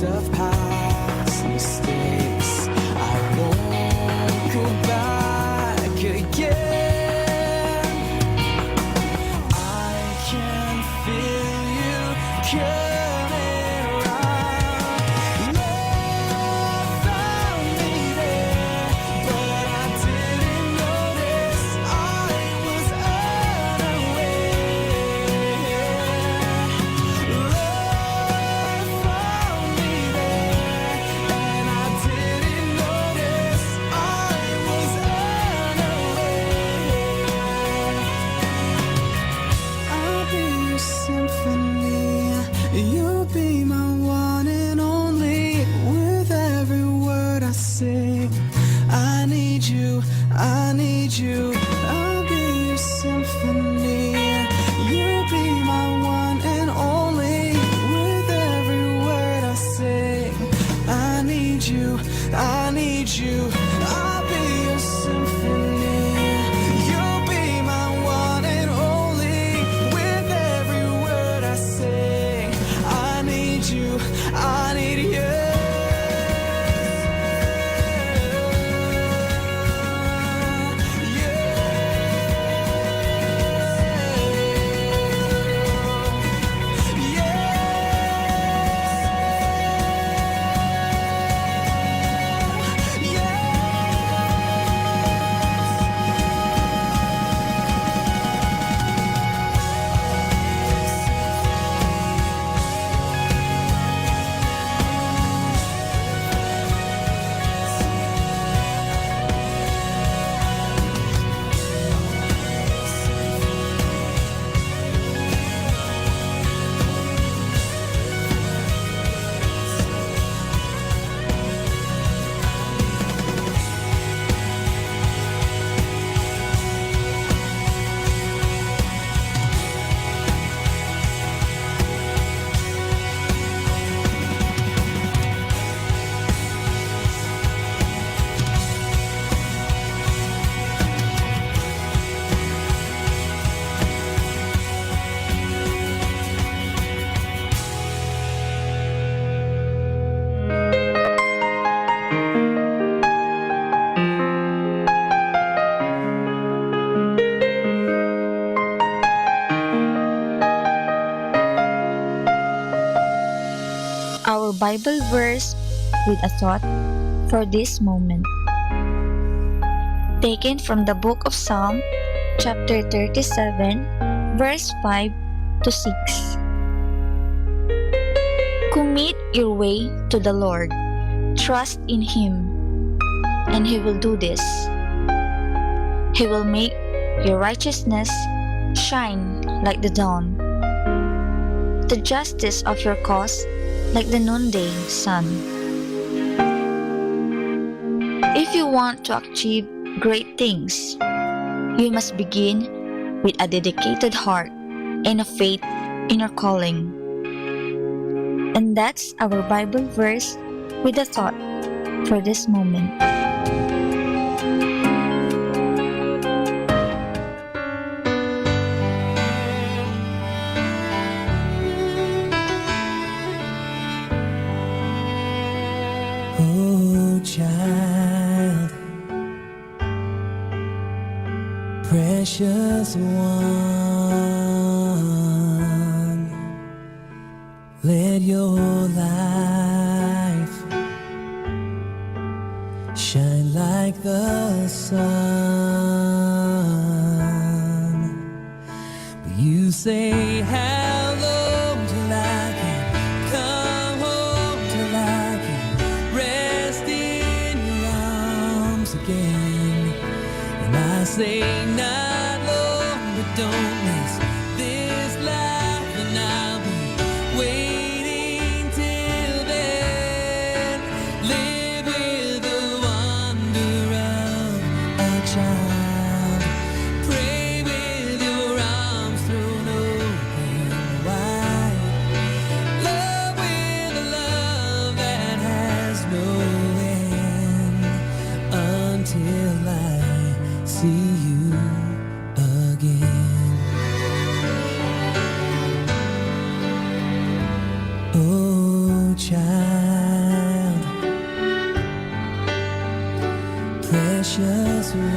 of past mistakes. I won't go back again. I can feel you coming around. Love found me there, but I didn't notice I was unaware. Love found me there, and I didn't notice I was unaware. I'll be your symphony, you'll be my one and only. With every word I say, I need you, I need you. I'll be your symphony, you'll be my one and only. With every word I say, I need you, I need you. I'll be your symphony, you'll be my one and only. With every word I say, I need you, I need you. Our Bible verse with a thought for this moment. Taken from the book of Psalm, chapter 37, verse 5 to 6. Commit your way to the Lord. Trust in Him, and He will do this. He will make your righteousness shine like the dawn, the justice of your cause like the noonday sun. If you want to achieve great things, you must begin with a dedicated heart and a faith in your calling. And that's our Bible verse with a thought for this moment. Oh, child, precious one, let your life shine like the sun. But you say, how long till I can come home, till I can rest in your arms again? And I say, not long, but don't miss this life, and I'll be waiting till then. Live with the wonder of a child. Pray with your arms thrown open wide. Love with a love that has no end, until I see you again. precious one.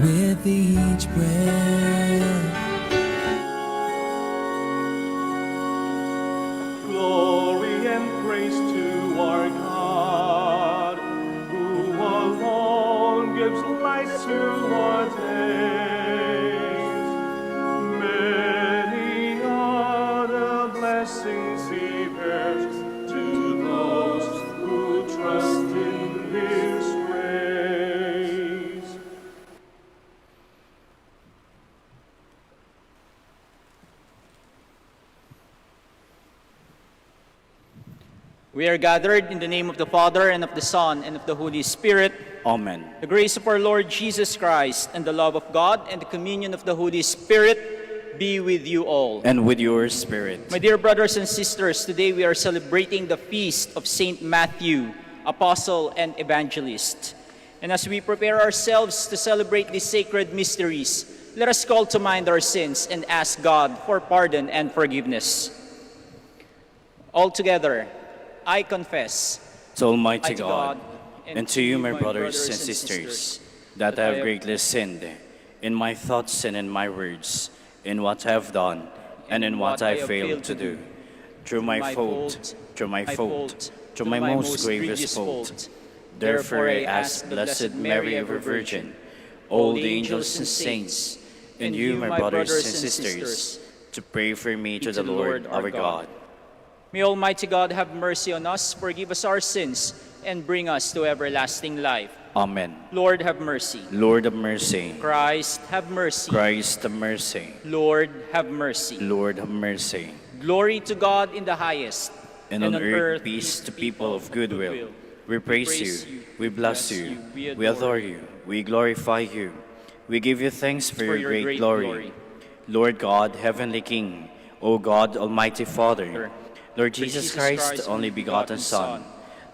With each breath, glory and praise to our God, who alone gives light to our days. Many are the blessings He bears to those who trust in His grace. We are gathered in the name of the Father, and of the Son, and of the Holy Spirit. Amen. The grace of our Lord Jesus Christ, and the love of God, and the communion of the Holy Spirit be with you all. And with your spirit. My dear brothers and sisters, today we are celebrating the feast of Saint Matthew, Apostle and Evangelist. And as we prepare ourselves to celebrate these sacred mysteries, let us call to mind our sins and ask God for pardon and forgiveness. All together, I confess To Almighty to God, and to you, my brothers and sisters, that I have greatly sinned in my thoughts and in my words, in what I have done and in what I failed to do. Through my fault, through my most grievous fault. Therefore I ask Blessed Mary, ever Virgin, all the angels and saints, and you, my brothers and sisters, to pray for me to the Lord our God. May Almighty God have mercy on us, forgive us our sins, and bring us to everlasting life. Amen. Lord, have mercy. Lord of mercy. Christ, have mercy. Christ have mercy. Lord, have mercy. Lord have mercy. Glory to God in the highest, And on earth peace to people of good will. We praise you, we bless you, we adore you, we glorify you. We give you thanks for your great glory. Lord God, heavenly King, O God, Almighty Father, Lord Jesus Christ, only begotten Son,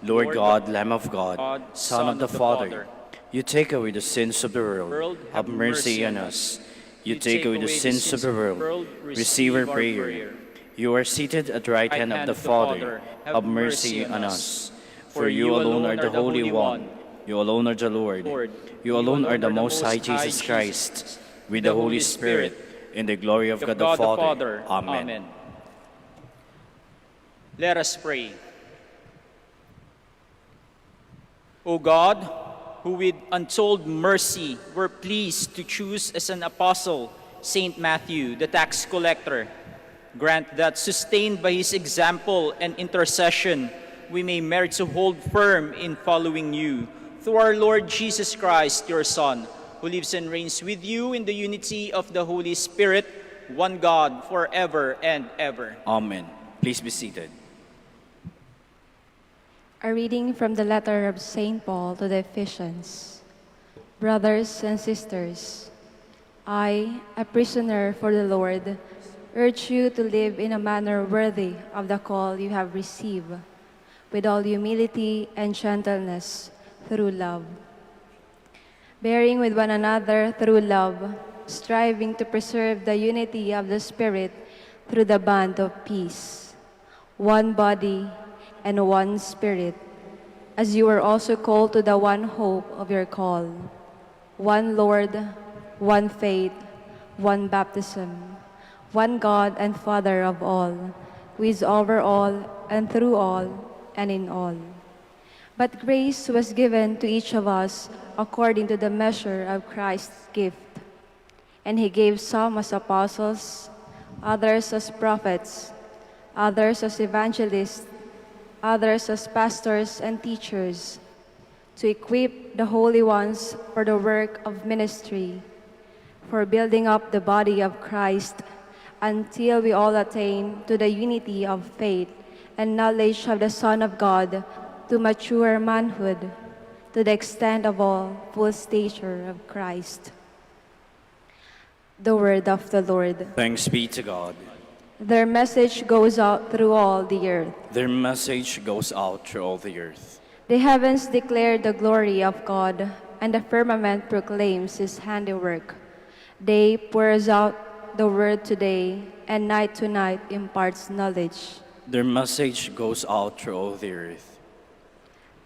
Lord God, Lamb of God, Son of the Father, you take away the sins of the world, have mercy on us. You take away the sins of the world, receive our prayer. You are seated at the right hand of the Father, have mercy on us. For you alone are the Holy One, you alone are the Lord, you alone are the Most High Jesus Christ, with the Holy Spirit, in the glory of God the Father. Amen. Let us pray. O God, who with untold mercy were pleased to choose as an apostle Saint Matthew, the tax collector, grant that, sustained by his example and intercession, we may merit to hold firm in following you, through our Lord Jesus Christ, your Son, who lives and reigns with you in the unity of the Holy Spirit, one God, forever and ever. Amen. Please be seated. A reading from the letter of St. Paul to the Ephesians. Brothers and sisters, I, a prisoner for the Lord, urge you to live in a manner worthy of the call you have received, with all humility and gentleness through love, bearing with one another through love, striving to preserve the unity of the Spirit through the bond of peace. One body and one Spirit, as you were also called to the one hope of your call. One Lord, one faith, one baptism, one God and Father of all, who is over all and through all and in all. But grace was given to each of us according to the measure of Christ's gift. And he gave some as apostles, others as prophets, others as evangelists, others as pastors and teachers, to equip the holy ones for the work of ministry, for building up the body of Christ, until we all attain to the unity of faith and knowledge of the Son of God, to mature manhood, to the extent of all full stature of Christ. The word of the Lord. Thanks be to God. Their message goes out through all the earth. Their message goes out through all the earth. The heavens declare the glory of God, and the firmament proclaims his handiwork. Day pours out the word today, and night to night imparts knowledge. Their message goes out through all the earth.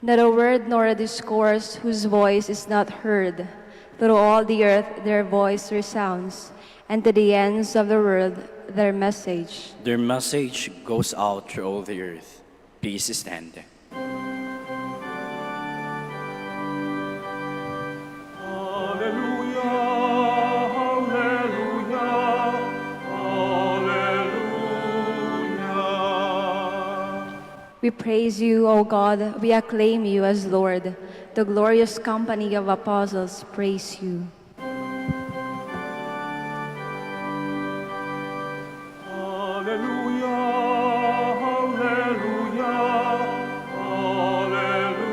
Not a word nor a discourse whose voice is not heard. Through all the earth their voice resounds, and to the ends of the world their message. Their message goes out through all the earth. Please stand. Hallelujah, hallelujah, hallelujah. We praise you, O God. We acclaim you as Lord. The glorious company of apostles praise you. Hallelujah, hallelujah, hallelujah.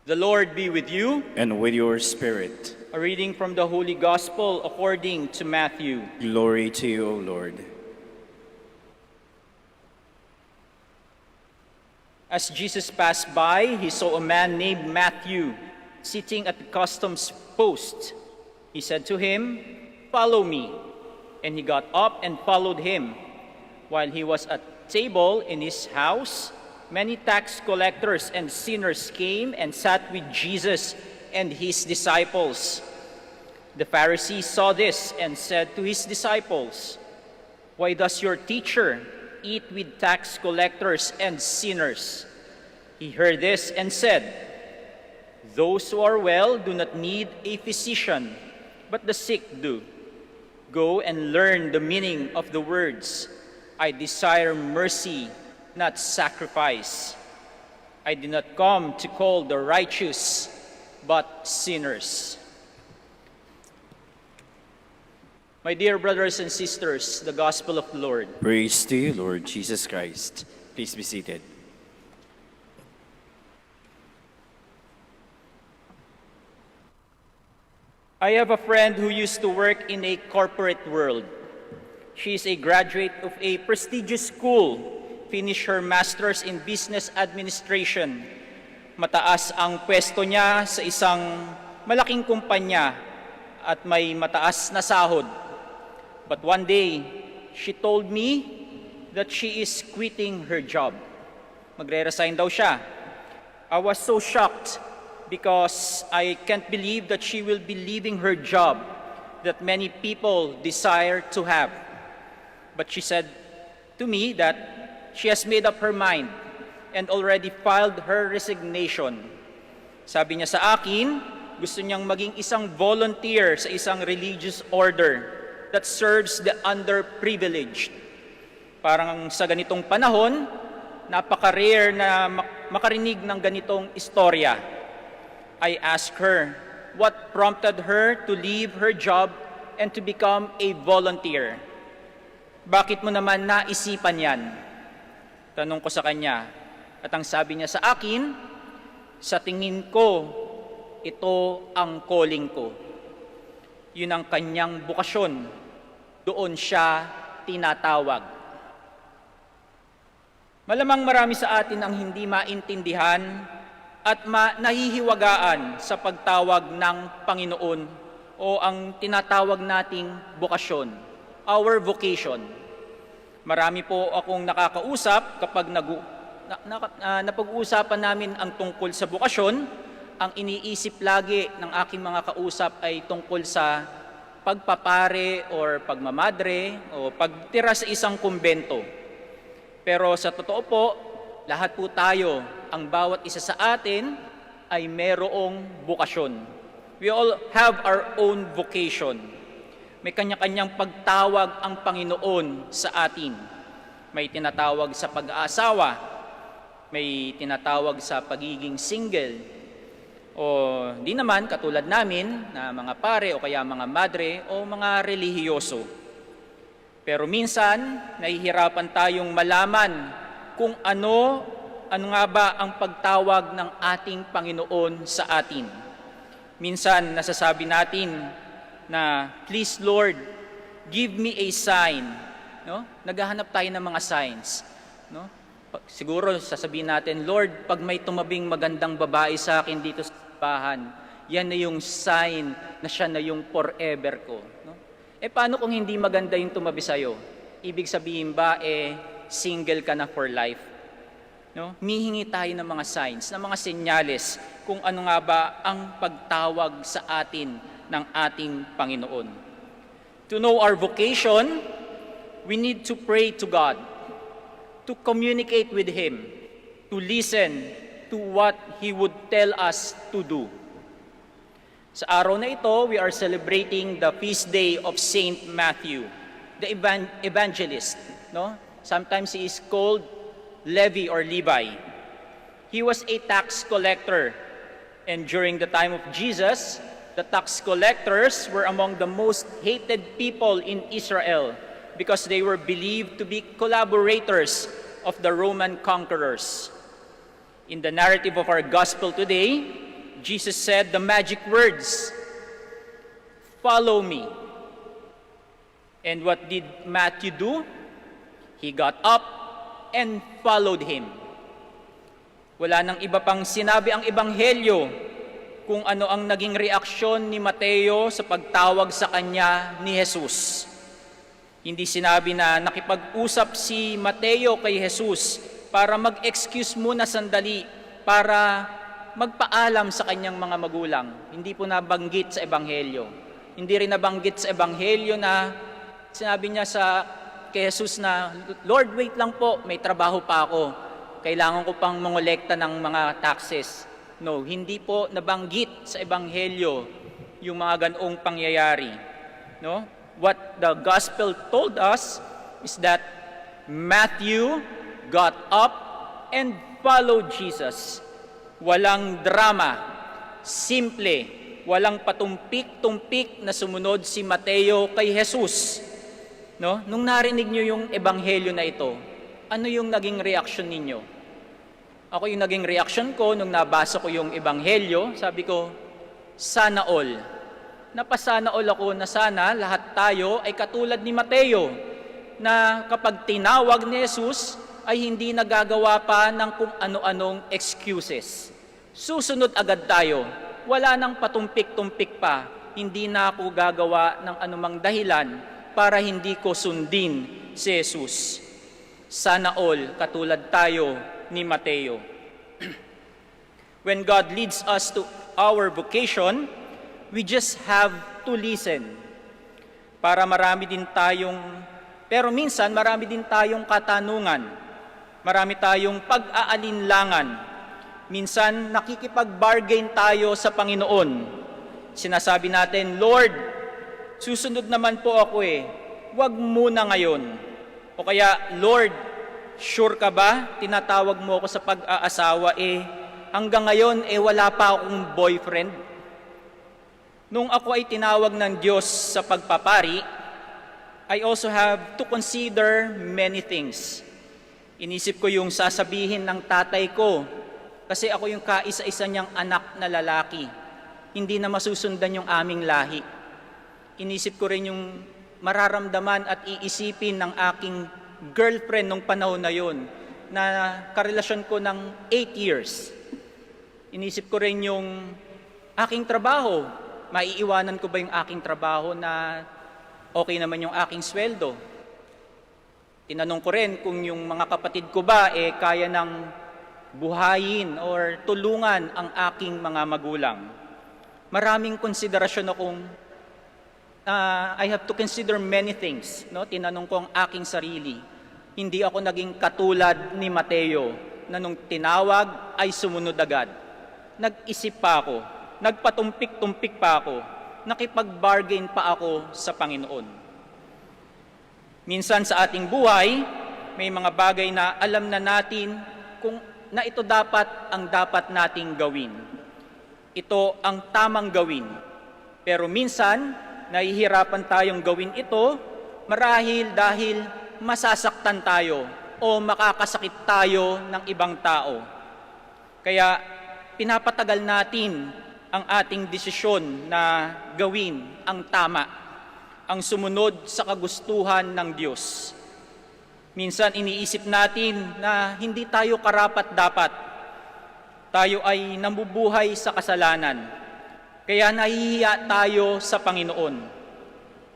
The Lord be with you. And with your spirit. A reading from the Holy Gospel according to Matthew. Glory to you, O Lord. As Jesus passed by, he saw a man named Matthew sitting at the customs post. He said to him, "Follow me." And he got up and followed him. While he was at table in his house, many tax collectors and sinners came and sat with Jesus and his disciples. The Pharisees saw this and said to his disciples, "Why does your teacher eat with tax collectors and sinners?" He heard this and said, "Those who are well do not need a physician, but the sick do. Go and learn the meaning of the words, 'I desire mercy, not sacrifice.' I did not come to call the righteous, but sinners." My dear brothers and sisters, the Gospel of the Lord. Praise to you, Lord Jesus Christ. Please be seated. I have a friend who used to work in a corporate world. She is a graduate of a prestigious school, finished her master's in business administration. Mataas ang pwesto niya sa isang malaking kumpanya at may mataas na sahod. But one day, she told me that she is quitting her job. Magre-resign daw siya. I was so shocked because I can't believe that she will be leaving her job that many people desire to have. But she said to me that she has made up her mind and already filed her resignation. Sabi niya sa akin, gusto niyang maging isang volunteer sa isang religious order that serves the underprivileged. Parang sa ganitong panahon, napaka-rare na makarinig ng ganitong istorya. I asked her what prompted her to leave her job and to become a volunteer. Bakit mo naman naisipan yan? Tanong ko sa kanya. At ang sabi niya sa akin, sa tingin ko, ito ang calling ko. Yun ang kanyang bukasyon. Doon siya tinatawag. Malamang marami sa atin ang hindi maintindihan at nahihiwagaan sa pagtawag ng Panginoon o ang tinatawag nating bokasyon, our vocation. Marami po akong nakakausap kapag napag-uusapan namin ang tungkol sa bokasyon, ang iniisip lagi ng aking mga kausap ay tungkol sa pagpapare or pagmamadre o pagtira sa isang kumbento. Pero sa totoo po, lahat po tayo, ang bawat isa sa atin ay merong bokasyon. We all have our own vocation. May kanya-kanyang pagtawag ang Panginoon sa atin. May tinatawag sa pag-aasawa, may tinatawag sa pagiging single, o di naman katulad namin na mga pare o kaya mga madre o mga relihiyoso. Pero minsan, nahihirapan tayong malaman kung ano nga ba ang pagtawag ng ating Panginoon sa atin. Minsan, nasasabi natin na, "Please Lord, give me a sign." No? Naghahanap tayo ng mga signs. No? Siguro sasabihin natin, "Lord, pag may tumabing magandang babae sa akin dito sa bahan, yan na yung sign na siya na yung forever ko." No? Paano kung hindi maganda yung tumabi sa'yo? Ibig sabihin ba, single ka na for life? No? Mihingi tayo ng mga signs, ng mga senyales kung ano nga ba ang pagtawag sa atin ng ating Panginoon. To know our vocation, we need to pray to God, to communicate with Him, to listen to what He would tell us to do. Sa araw na ito, we are celebrating the feast day of Saint Matthew, the evangelist. No? Sometimes he is called Levi or Levi. He was a tax collector, and during the time of Jesus, the tax collectors were among the most hated people in Israel because they were believed to be collaborators of the Roman conquerors. In the narrative of our gospel today, Jesus said the magic words, "Follow me." And what did Matthew do? He got up and followed him. Wala nang iba pang sinabi ang ebanghelyo kung ano ang naging reaksyon ni Mateo sa pagtawag sa kanya ni Jesus. Hindi sinabi na nakipag-usap si Mateo kay Jesus para mag-excuse muna sandali para magpaalam sa kanyang mga magulang. Hindi po nabanggit sa ebanghelyo. Hindi rin nabanggit sa ebanghelyo na sinabi niya kay Jesus na, "Lord, wait lang po, may trabaho pa ako. Kailangan ko pang mangolekta ng mga taxes." No, hindi po nabanggit sa ebanghelyo yung mga ganoong pangyayari. No? What the gospel told us is that Matthew got up and followed Jesus. Walang drama, simple, walang patumpik-tumpik na sumunod si Mateo kay Jesus. No? Nung narinig niyo yung ebanghelyo na ito, ano yung naging reaksyon ninyo? Ako yung naging reaksyon ko nung nabasa ko yung ebanghelyo, sabi ko, sana all. Napasana all ako na sana lahat tayo ay katulad ni Mateo na kapag tinawag ni Jesus ay hindi nagagawa pa ng kung ano-anong excuses. Susunod agad tayo. Wala nang patumpik-tumpik pa. Hindi na ako gagawa ng anumang dahilan para hindi ko sundin si Jesus. Sana all katulad tayo ni Mateo. When God leads us to our vocation, we just have to listen. Pero minsan marami din tayong katanungan. Marami tayong pag-aalinlangan. Minsan nakikipag-bargain tayo sa Panginoon. Sinasabi natin, "Lord, susunod naman po ako wag muna ngayon." O kaya, "Lord, sure ka ba? Tinatawag mo ako sa pag-aasawa hanggang ngayon wala pa akong boyfriend." Nung ako ay tinawag ng Diyos sa pagpapari, I also have to consider many things. Inisip ko yung sasabihin ng tatay ko, kasi ako yung kaisa-isa niyang anak na lalaki. Hindi na masusundan yung aming lahi. Inisip ko rin yung mararamdaman at iisipin ng aking girlfriend nung panahon na yon, na karelasyon ko ng 8 years. Inisip ko rin yung aking trabaho. Maiiwanan ko ba yung aking trabaho na okay naman yung aking sweldo? Tinanong ko rin kung yung mga kapatid ko ba kaya ng buhayin or tulungan ang aking mga magulang. Maraming konsiderasyon akong I have to consider many things. No? Tinanong ko ang aking sarili. Hindi ako naging katulad ni Mateo na nung tinawag ay sumunod agad. Nag-isip pa ako. Nagpatumpik-tumpik pa ako, nakipag-bargain pa ako sa Panginoon. Minsan sa ating buhay, may mga bagay na alam na natin kung na ito ang dapat nating gawin. Ito ang tamang gawin. Pero minsan, nahihirapan tayong gawin ito marahil dahil masasaktan tayo o makakasakit tayo ng ibang tao. Kaya pinapatagal natin ang ating desisyon na gawin ang tama, ang sumunod sa kagustuhan ng Diyos. Minsan iniisip natin na hindi tayo karapat-dapat. Tayo ay namubuhay sa kasalanan. Kaya nahihiya tayo sa Panginoon.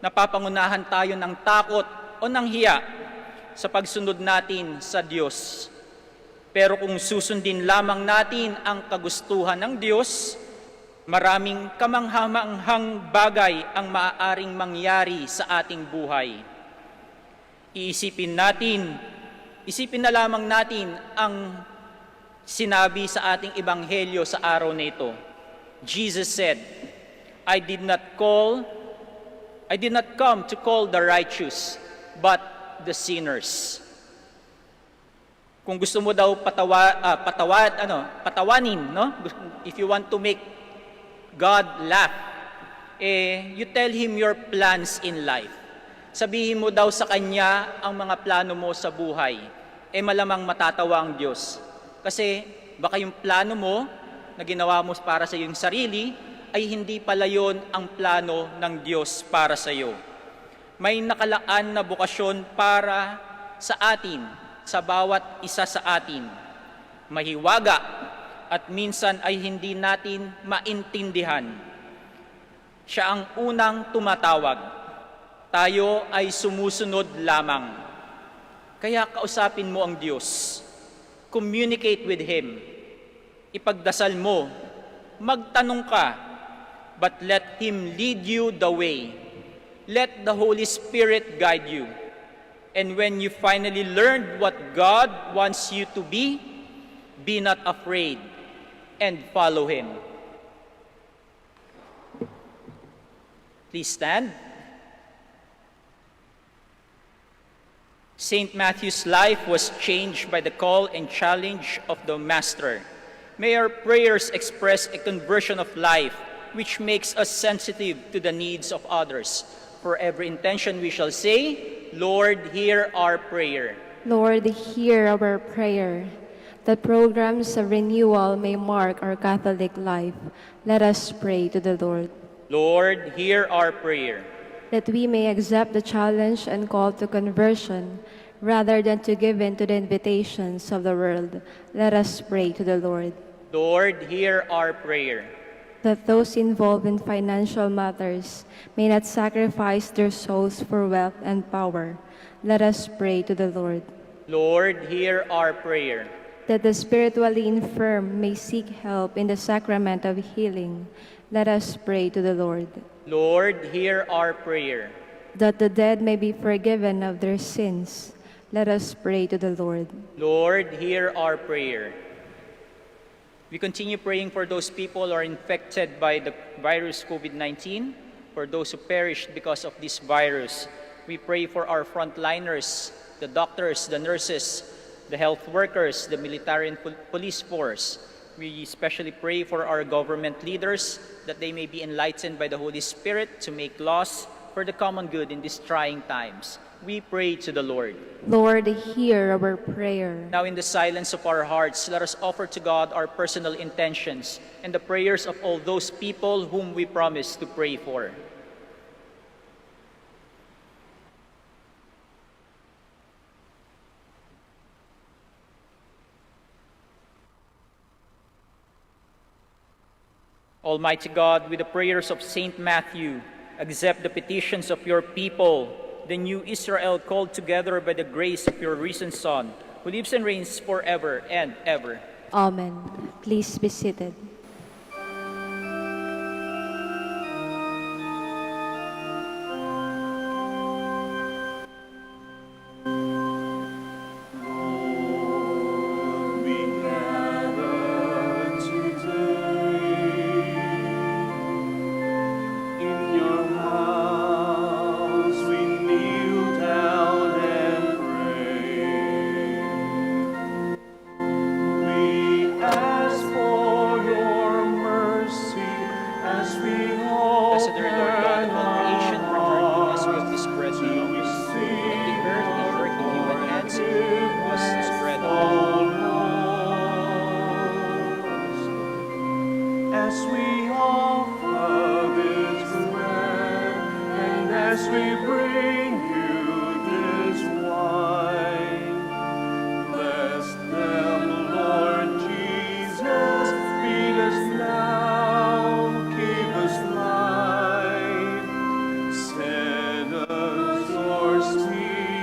Napapangunahan tayo ng takot o nanghiya sa pagsunod natin sa Diyos. Pero kung susundin lamang natin ang kagustuhan ng Diyos, maraming kamanghamanghang bagay ang maaaring mangyari sa ating buhay. Isipin na lamang natin ang sinabi sa ating ebanghelyo sa araw na ito. Jesus said, I did not come to call the righteous, but the sinners. Kung gusto mo daw patawanin, no? If you want to make God laugh, you tell Him your plans in life. Sabihin mo daw sa Kanya ang mga plano mo sa buhay. Malamang matatawa ang Diyos. Kasi baka yung plano mo na ginawa mo para sa iyong sarili, ay hindi pala yon ang plano ng Diyos para sa iyo. May nakalaan na bukasyon para sa atin, sa bawat isa sa atin. Mahiwaga at minsan ay hindi natin maintindihan. Siya ang unang tumatawag. Tayo ay sumusunod lamang. Kaya kausapin mo ang Diyos. Communicate with Him. Ipagdasal mo. Magtanong ka. But let Him lead you the way. Let the Holy Spirit guide you. And when you finally learned what God wants you to be not afraid and follow Him. Please stand. St. Matthew's life was changed by the call and challenge of the Master. May our prayers express a conversion of life which makes us sensitive to the needs of others. For every intention we shall say, Lord, hear our prayer. Lord, hear our prayer. That programs of renewal may mark our Catholic life. Let us pray to the Lord. Lord, hear our prayer. That we may accept the challenge and call to conversion, rather than to give in to the invitations of the world. Let us pray to the Lord. Lord, hear our prayer. That those involved in financial matters may not sacrifice their souls for wealth and power. Let us pray to the Lord. Lord, hear our prayer. That the spiritually infirm may seek help in the sacrament of healing. Let us pray to the Lord. Lord, hear our prayer. That the dead may be forgiven of their sins. Let us pray to the Lord. Lord, hear our prayer. We continue praying for those people who are infected by the virus COVID-19, for those who perished because of this virus. We pray for our frontliners, the doctors, the nurses, the health workers, the military and police force. We especially pray for our government leaders that they may be enlightened by the Holy Spirit to make laws for the common good in these trying times. We pray to the Lord. Lord, hear our prayer. Now in the silence of our hearts, let us offer to God our personal intentions and the prayers of all those people whom we promise to pray for. Almighty God, with the prayers of Saint Matthew, accept the petitions of your people, the new Israel called together by the grace of your risen Son, who lives and reigns forever and ever. Amen. Please be seated. We gather today in your house. We kneel down and pray. We ask for your mercy as we Blessed are Lord God of all creation, from your goodness we have this bread and the earth, the work of human hands, was spread all. As we offer this bread and as we bring you this wine, bless them, Lord Jesus, feed us now, keep us light, set us your speed.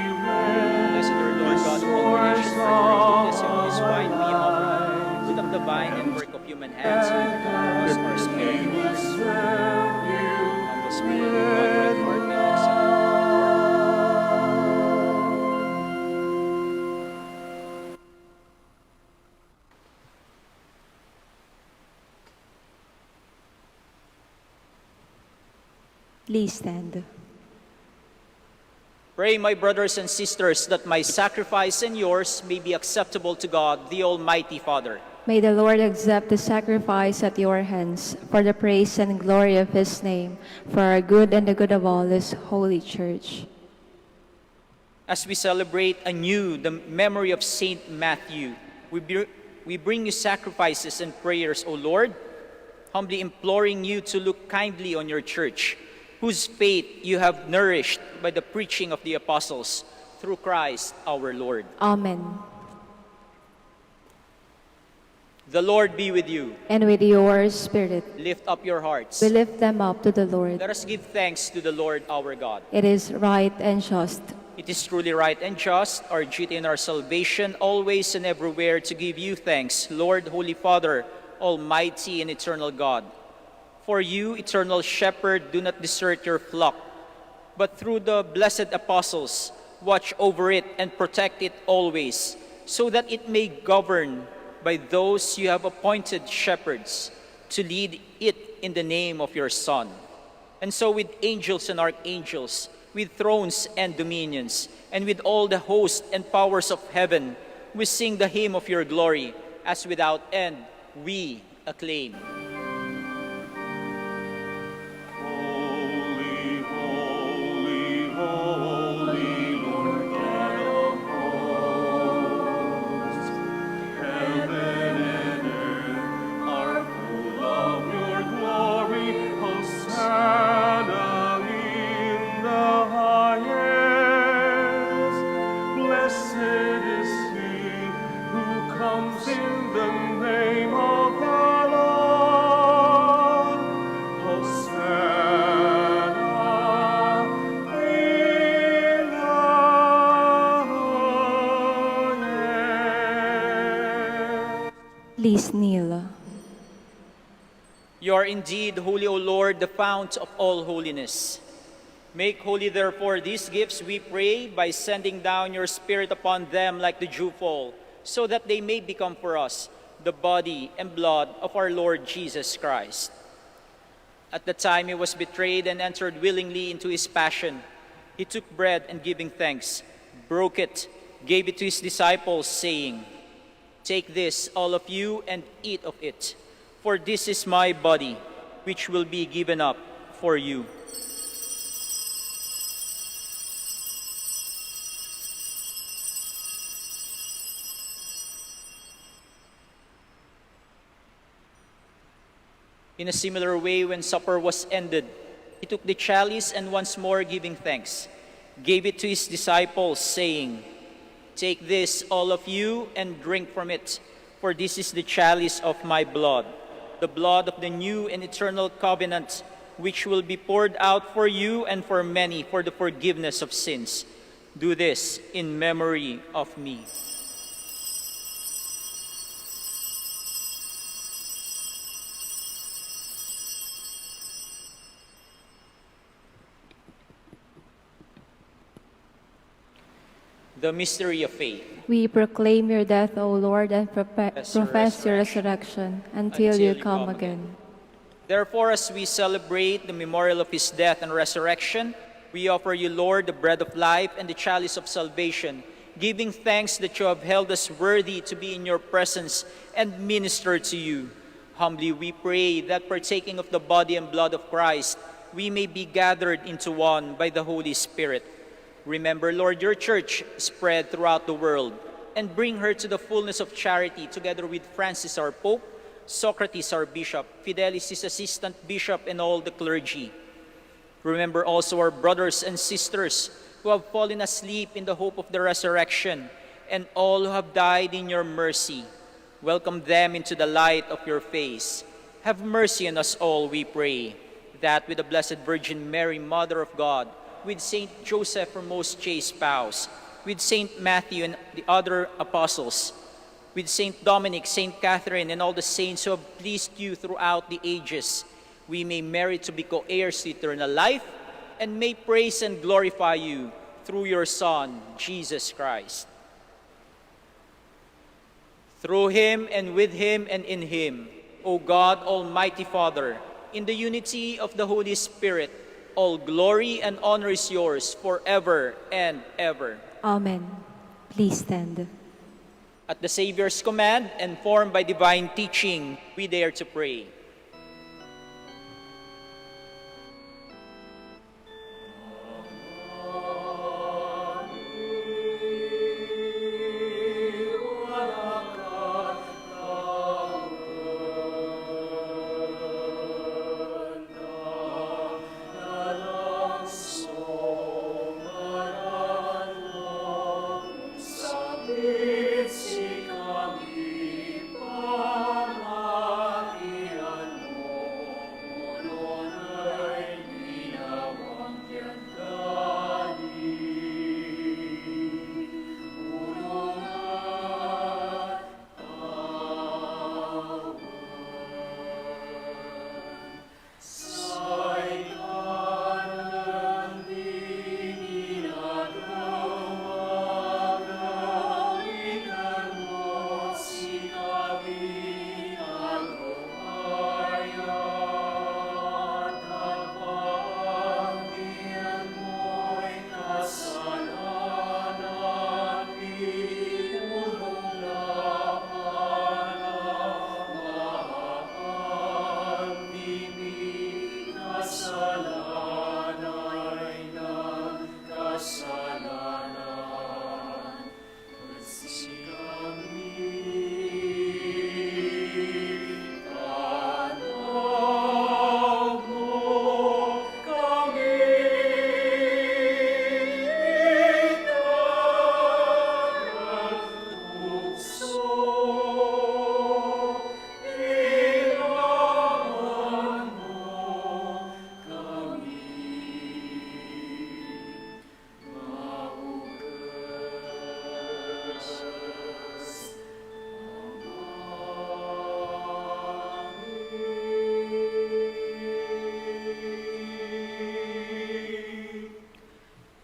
Please stand. Pray, my brothers and sisters, that my sacrifice and yours may be acceptable to God, the Almighty Father. May the Lord accept the sacrifice at your hands for the praise and glory of his name, for our good and the good of all his holy church. As we celebrate anew the memory of Saint Matthew, we bring you sacrifices and prayers, O Lord, humbly imploring you to look kindly on your church, whose faith you have nourished by the preaching of the apostles, through Christ our Lord. Amen. The Lord be with you. And with your spirit, Lift up your hearts. we lift them up to the Lord. Let us give thanks to the Lord our God. It is right and just. It is truly right and just, our duty and our salvation, always and everywhere to give you thanks, Lord, Holy Father, Almighty and eternal God. For you, eternal shepherd, do not desert your flock, but through the blessed apostles, watch over it and protect it always, so that it may govern by those you have appointed shepherds to lead it in the name of your Son. And so with angels and archangels, with thrones and dominions, and with all the hosts and powers of heaven, we sing the hymn of your glory, as without end we acclaim. Holy, holy, holy, Lord God of hosts. Heaven and earth are full of your glory. Hosanna in the highest. Blessed is he who comes in the name of the Lord. Hosanna in the highest. Please kneel. You are indeed holy, O Lord, the fount of all holiness. Make holy, therefore, these gifts, we pray, by sending down your Spirit upon them like the dewfall, so that they may become for us the body and blood of our Lord Jesus Christ. At the time he was betrayed and entered willingly into his passion, he took bread and giving thanks, broke it, gave it to his disciples, saying, "Take this, all of you, and eat of it, for this is my body, which will be given up for you." In a similar way, when supper was ended, he took the chalice and once more giving thanks, gave it to his disciples, saying, "Take this, all of you, and drink from it, for this is the chalice of my blood, the blood of the new and eternal covenant, which will be poured out for you and for many for the forgiveness of sins. Do this in memory of me." The mystery of faith. We proclaim your death, O Lord, and Profess your profess your resurrection until you come again. Therefore, as we celebrate the memorial of his death and resurrection, we offer you, Lord, the bread of life and the chalice of salvation, giving thanks that you have held us worthy to be in your presence and minister to you. Humbly we pray that, partaking of the body and blood of Christ, we may be gathered into one by the Holy Spirit. Remember, Lord, your church spread throughout the world, and bring her to the fullness of charity, together with Francis our Pope, Socrates our Bishop, Fidelis his Assistant Bishop, and all the clergy. Remember also our brothers and sisters who have fallen asleep in the hope of the resurrection, and all who have died in your mercy. Welcome them into the light of your face. Have mercy on us all, we pray, that with the Blessed Virgin Mary, Mother of God, with Saint Joseph, her most chaste spouse, with Saint Matthew and the other apostles, with Saint Dominic, Saint Catherine, and all the saints who have pleased you throughout the ages, we may merit to be co-heirs to eternal life, and may praise and glorify you through your Son, Jesus Christ. Through him, and with him, and in him, O God, Almighty Father, in the unity of the Holy Spirit, All glory and honor is yours forever and ever. Amen. Please stand. At the Savior's command, and formed by divine teaching, we dare to pray.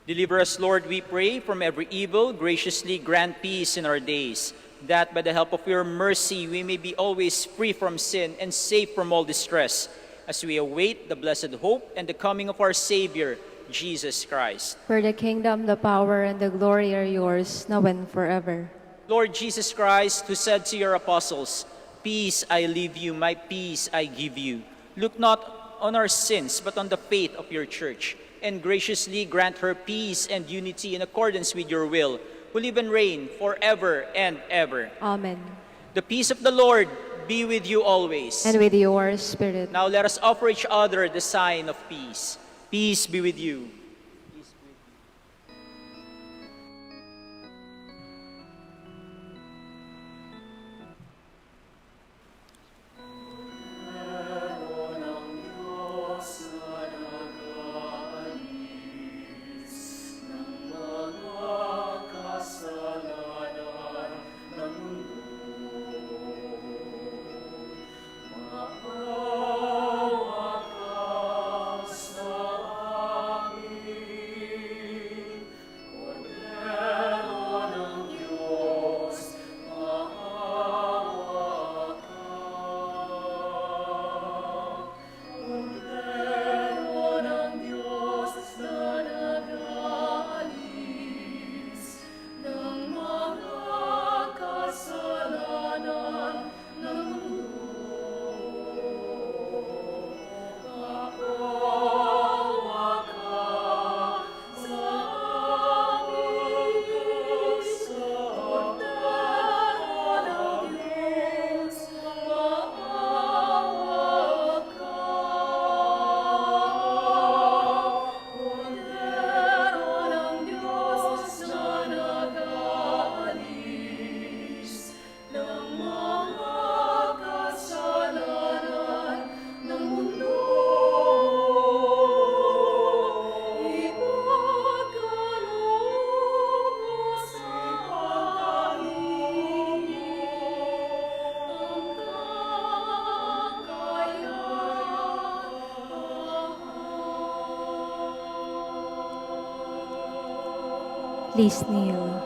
Deliver us, Lord, we pray, from every evil. Graciously grant peace in our days, that by the help of your mercy we may be always free from sin and safe from all distress, as we await the blessed hope and the coming of our Savior, Jesus Christ. For the kingdom, the power, and the glory are yours, now and forever. Lord Jesus Christ, who said to your apostles, "Peace I leave you, my peace I give you," look not on our sins, but on the faith of your church, and graciously grant her peace and unity in accordance with your will, who live and reign forever and ever. Amen. The peace of the Lord be with you always. And with your spirit. Now let us offer each other the sign of peace. Peace be with you. Please kneel.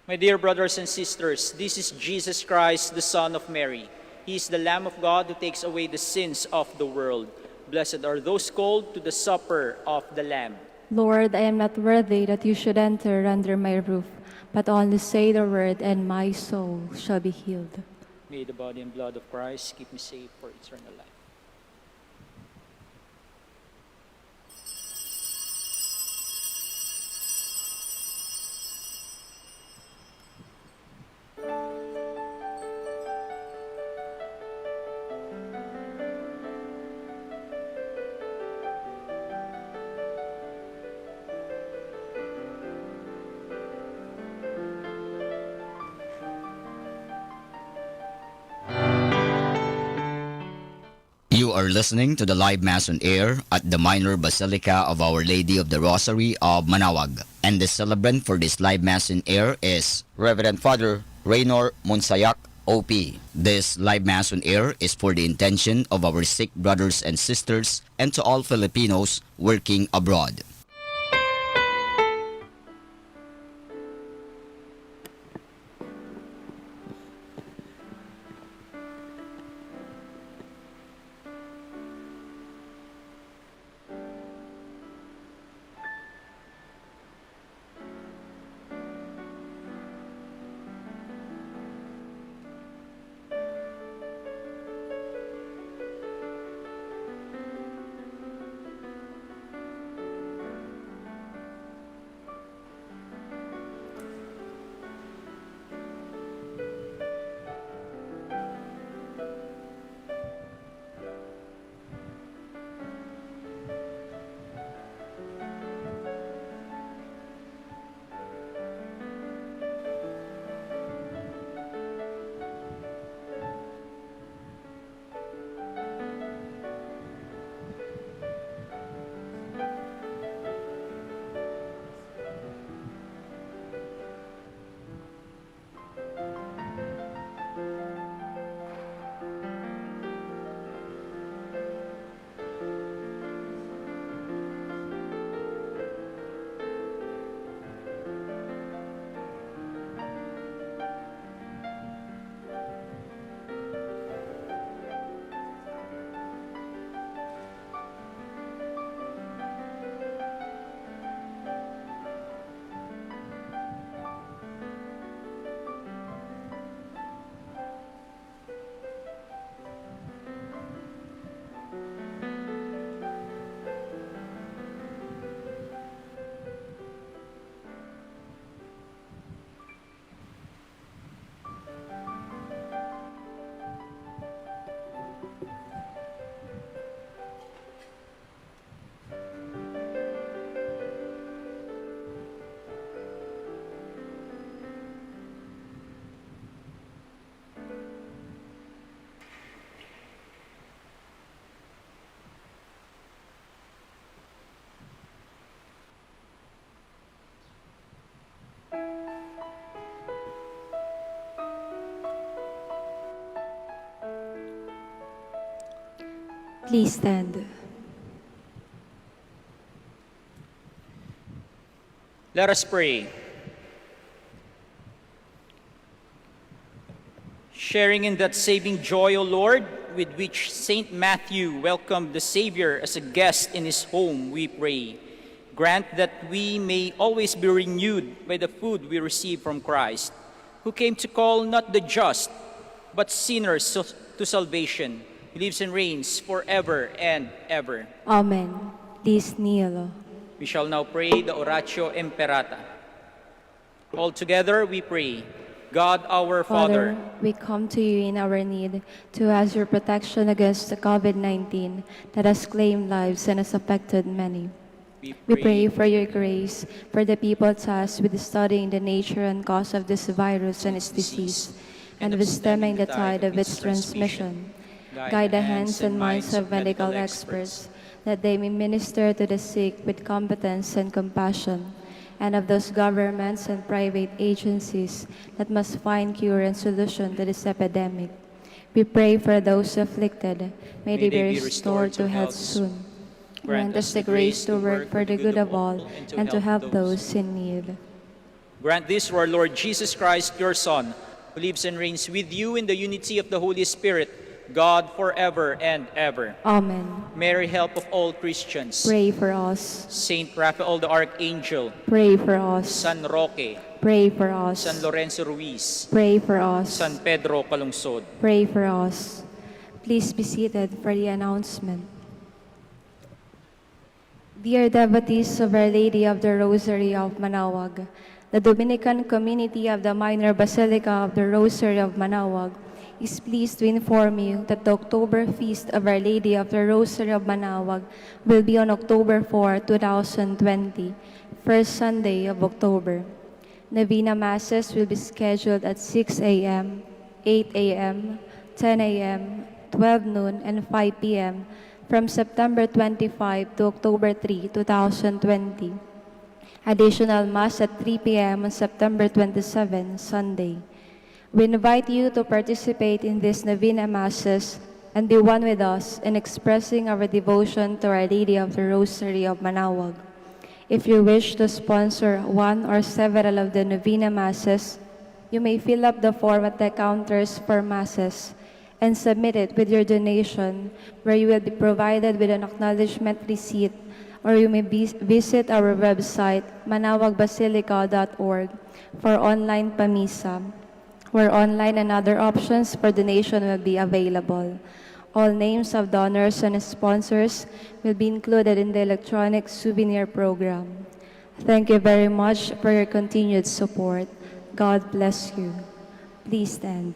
My dear brothers and sisters, this is Jesus Christ, the Son of Mary. He is the Lamb of God who takes away the sins of the world. Blessed are those called to the supper of the Lamb. Lord, I am not worthy that you should enter under my roof, but only say the word, and my soul shall be healed. May the body and blood of Christ keep me safe for eternal life. You are listening to the live Mass on air at the Minor Basilica of Our Lady of the Rosary of Manaoag. And the celebrant for this live Mass on air is Reverend Father Raynor Monsayak, OP. This live Mass on air is for the intention of our sick brothers and sisters and to all Filipinos working abroad. Please stand. Let us pray. Sharing in that saving joy, O Lord, with which Saint Matthew welcomed the Savior as a guest in his home, we pray. Grant that we may always be renewed by the food we receive from Christ, who came to call not the just, but sinners to salvation. He lives and reigns forever and ever. Amen. Please kneel. We shall now pray the Oratio Imperata. All together we pray. God our Father, we come to you in our need to ask your protection against the COVID-19 that has claimed lives and has affected many. We pray for your grace for the people tasked with studying the nature and cause of this virus and its disease, and with stemming the tide of its transmission. Guide the hands and minds of medical experts, that they may minister to the sick with competence and compassion, and of those governments and private agencies that must find cure and solution to this epidemic. We pray for those afflicted. May they be restored to health soon. Grant us the grace to work for the good of all and to help those in need. Grant this to our Lord Jesus Christ, your Son, who lives and reigns with you in the unity of the Holy Spirit, God forever and ever. Amen. Mary, help of all Christians. Pray for us. Saint Raphael the Archangel, Pray for us. San Roque, Pray for us. San Lorenzo Ruiz, Pray for us. San Pedro Calungsod. Pray for us. Please be seated for the announcement. Dear devotees of Our Lady of the Rosary of Manaoag, the Dominican community of the Minor Basilica of the Rosary of Manaoag is pleased to inform you that the October Feast of Our Lady of the Rosary of Manaoag will be on October 4, 2020, first Sunday of October. Novena Masses will be scheduled at 6 a.m., 8 a.m., 10 a.m., 12 noon, and 5 p.m. from September 25 to October 3, 2020. Additional Mass at 3 p.m. on September 27, Sunday. We invite you to participate in these Novena Masses and be one with us in expressing our devotion to Our Lady of the Rosary of Manaoag. If you wish to sponsor one or several of the Novena Masses, you may fill up the form at the counters for Masses and submit it with your donation, where you will be provided with an acknowledgement receipt, or you may visit our website, manaoagbasilica.org, for online pamisa, where online and other options for donation will be available. All names of donors and sponsors will be included in the electronic souvenir program. Thank you very much for your continued support. God bless you. Please stand.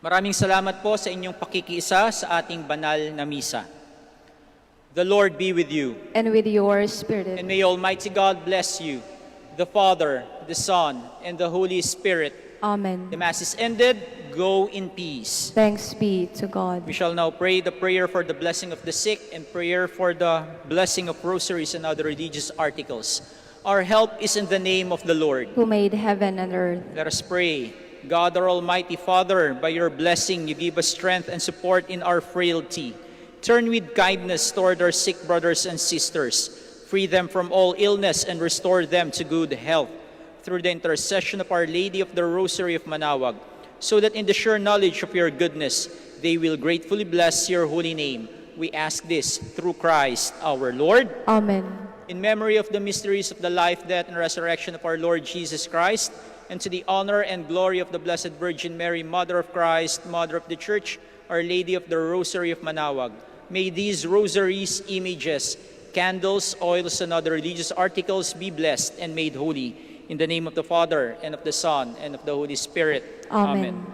Maraming salamat po sa inyong pakikiisa sa ating banal na misa. The Lord be with you. And with your spirit. And may Almighty God bless you, the Father, the Son, and the Holy Spirit. Amen. The Mass is ended. Go in peace. Thanks be to God. We shall now pray the prayer for the blessing of the sick and prayer for the blessing of rosaries and other religious articles. Our help is in the name of the Lord, Who made heaven and earth. Let us pray. God, our Almighty Father, by your blessing, you give us strength and support in our frailty. Turn with kindness toward our sick brothers and sisters. Free them from all illness and restore them to good health. Through the intercession of Our Lady of the Rosary of Manaoag, so that in the sure knowledge of your goodness, they will gratefully bless your holy name. We ask this through Christ our Lord. Amen. In memory of the mysteries of the life, death, and resurrection of our Lord Jesus Christ, and to the honor and glory of the Blessed Virgin Mary, Mother of Christ, Mother of the Church, Our Lady of the Rosary of Manaoag, may these rosaries, images, candles, oils, and other religious articles be blessed and made holy. In the name of the Father, and of the Son, and of the Holy Spirit. Amen.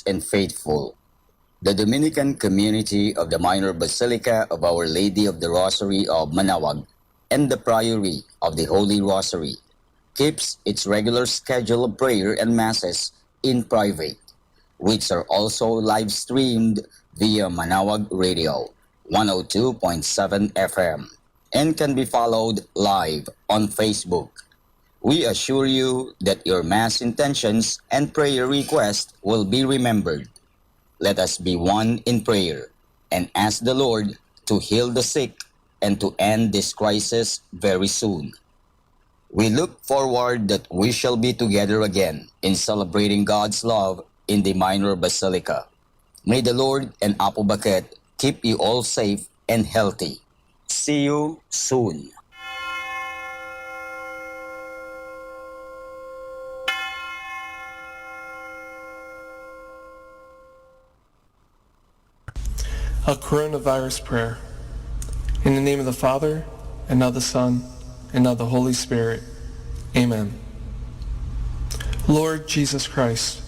And faithful. The Dominican community of the Minor Basilica of Our Lady of the Rosary of Manaoag and the Priory of the Holy Rosary keeps its regular schedule of prayer and masses in private, which are also live streamed via Manaoag Radio 102.7 FM and can be followed live on Facebook. We assure you that your mass intentions and prayer requests will be remembered. Let us be one in prayer and ask the Lord to heal the sick and to end this crisis very soon. We look forward that we shall be together again in celebrating God's love in the Minor Basilica. May the Lord and Apo Baket keep you all safe and healthy. See you soon. A coronavirus prayer. In the name of the Father, and of the Son, and of the Holy Spirit. Amen. Lord Jesus Christ,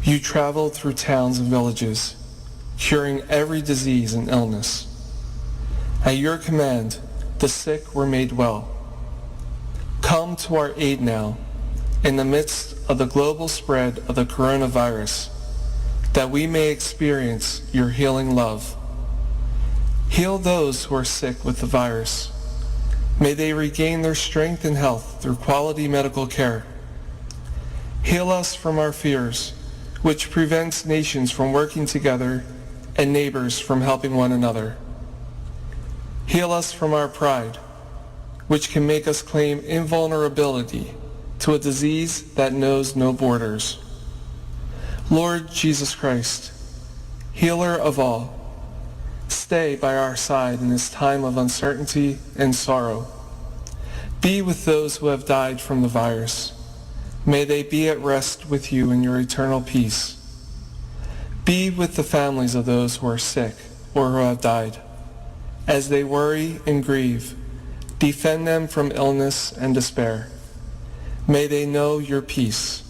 you traveled through towns and villages, curing every disease and illness. At your command, the sick were made well. Come to our aid now, in the midst of the global spread of the coronavirus, that we may experience your healing love. Heal those who are sick with the virus. May they regain their strength and health through quality medical care. Heal us from our fears, which prevents nations from working together and neighbors from helping one another. Heal us from our pride, which can make us claim invulnerability to a disease that knows no borders. Lord Jesus Christ, healer of all, stay by our side in this time of uncertainty and sorrow. Be with those who have died from the virus. May they be at rest with you in your eternal peace. Be with the families of those who are sick or who have died. As they worry and grieve, defend them from illness and despair. May they know your peace.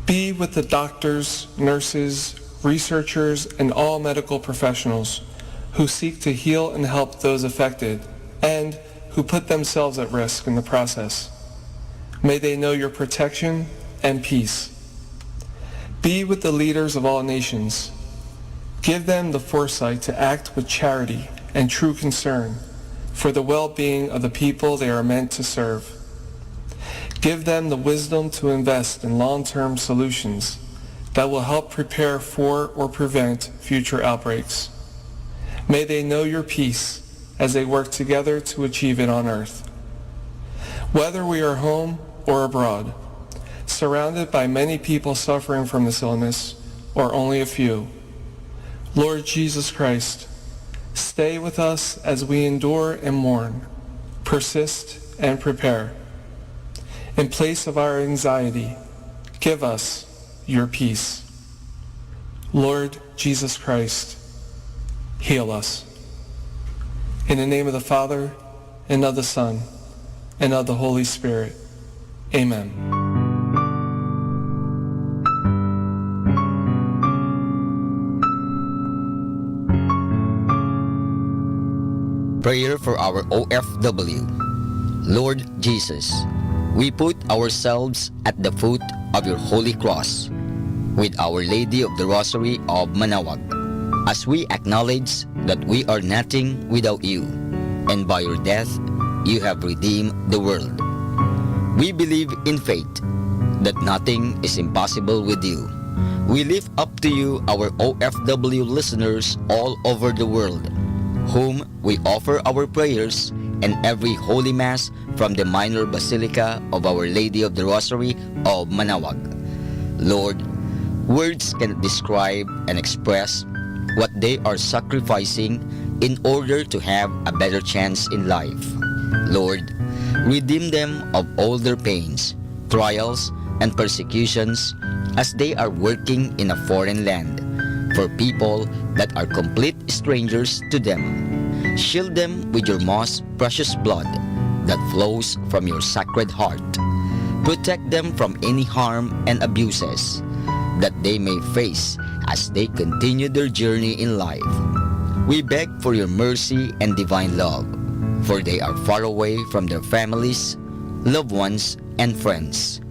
Be with the doctors, nurses, researchers, and all medical professionals who seek to heal and help those affected and who put themselves at risk in the process. May they know your protection and peace. Be with the leaders of all nations. Give them the foresight to act with charity and true concern for the well-being of the people they are meant to serve. Give them the wisdom to invest in long-term solutions that will help prepare for or prevent future outbreaks. May they know your peace as they work together to achieve it on earth. Whether we are home or abroad, surrounded by many people suffering from this illness or only a few, Lord Jesus Christ, stay with us as we endure and mourn, persist and prepare. In place of our anxiety, give us your peace. Lord Jesus Christ, heal us. In the name of the Father, and of the Son, and of the Holy Spirit. Amen. Prayer for our OFW. Lord Jesus, we put ourselves at the foot of your holy cross with Our Lady of the Rosary of Manaoag, as we acknowledge that we are nothing without you, and by your death you have redeemed the world. We believe in faith that nothing is impossible with you. We lift up to you our OFW listeners all over the world, whom we offer our prayers and every Holy Mass from the Minor Basilica of Our Lady of the Rosary of Manaoag. Lord, words cannot describe and express what they are sacrificing in order to have a better chance in life. Lord, redeem them of all their pains, trials, and persecutions as they are working in a foreign land for people that are complete strangers to them. Shield them with your most precious blood that flows from your sacred heart. Protect them from any harm and abuses. that they may face as they continue their journey in life. We beg for your mercy and divine love, for they are far away from their families, loved ones, and friends.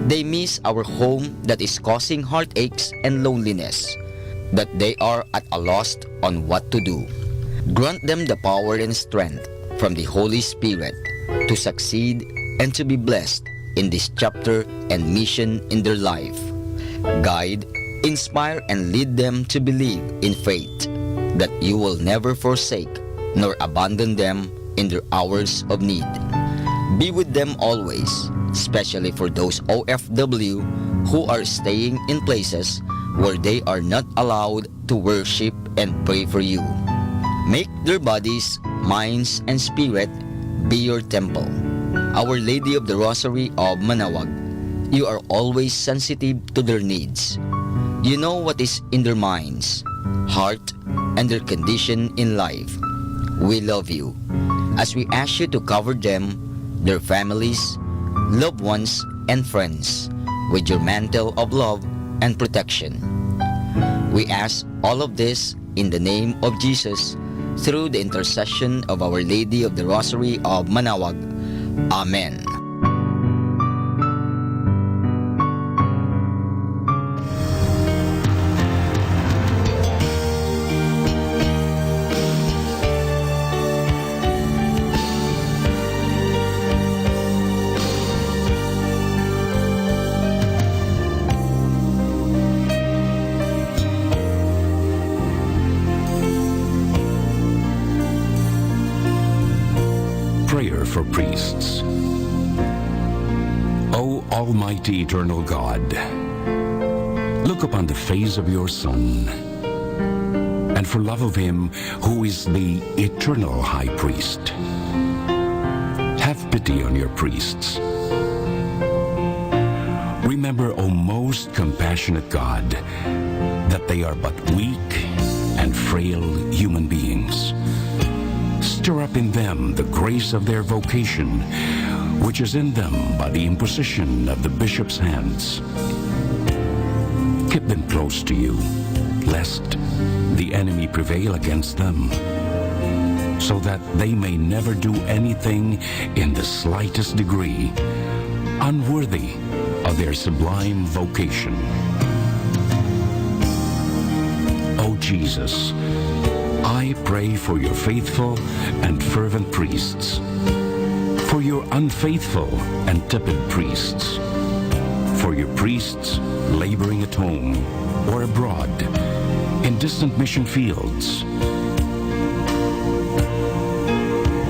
They miss our home that is causing heartaches and loneliness, that they are at a loss on what to do. Grant them the power and strength from the Holy Spirit to succeed and to be blessed in this chapter and mission in their life. Guide, inspire, and lead them to believe in faith that you will never forsake nor abandon them in their hours of need. Be with them always, especially for those OFW who are staying in places where they are not allowed to worship and pray for you. Make their bodies, minds, and spirit be your temple. Our Lady of the Rosary of Manaoag, you are always sensitive to their needs. You know what is in their minds, heart, and their condition in life. We love you as we ask you to cover them, their families, loved ones, and friends with your mantle of love and protection. We ask all of this in the name of Jesus through the intercession of Our Lady of the Rosary of Manaoag. Amen. Prayer for priests. O Almighty Eternal God, look upon the face of your Son, and for love of him who is the eternal High Priest, have pity on your priests. Remember, O most compassionate God, that they are but weak and frail human beings. Stir up in them the grace of their vocation, which is in them by the imposition of the bishop's hands. Keep them close to you, lest the enemy prevail against them, so that they may never do anything in the slightest degree unworthy of their sublime vocation. O Jesus, I pray for your faithful and fervent priests, for your unfaithful and tepid priests, for your priests laboring at home or abroad in distant mission fields,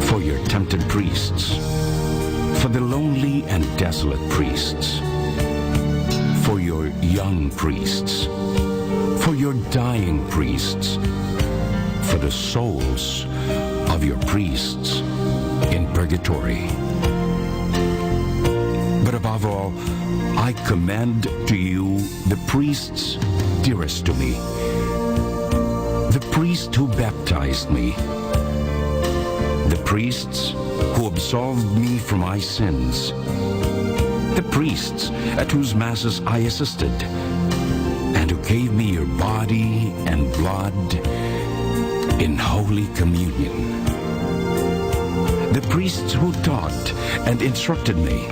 for your tempted priests, for the lonely and desolate priests, for your young priests, for your dying priests, for the souls of your priests in purgatory. But above all, I commend to you the priests dearest to me, the priest who baptized me, the priests who absolved me from my sins, the priests at whose masses I assisted, and who gave me your body and blood in Holy Communion, the priests who taught and instructed me,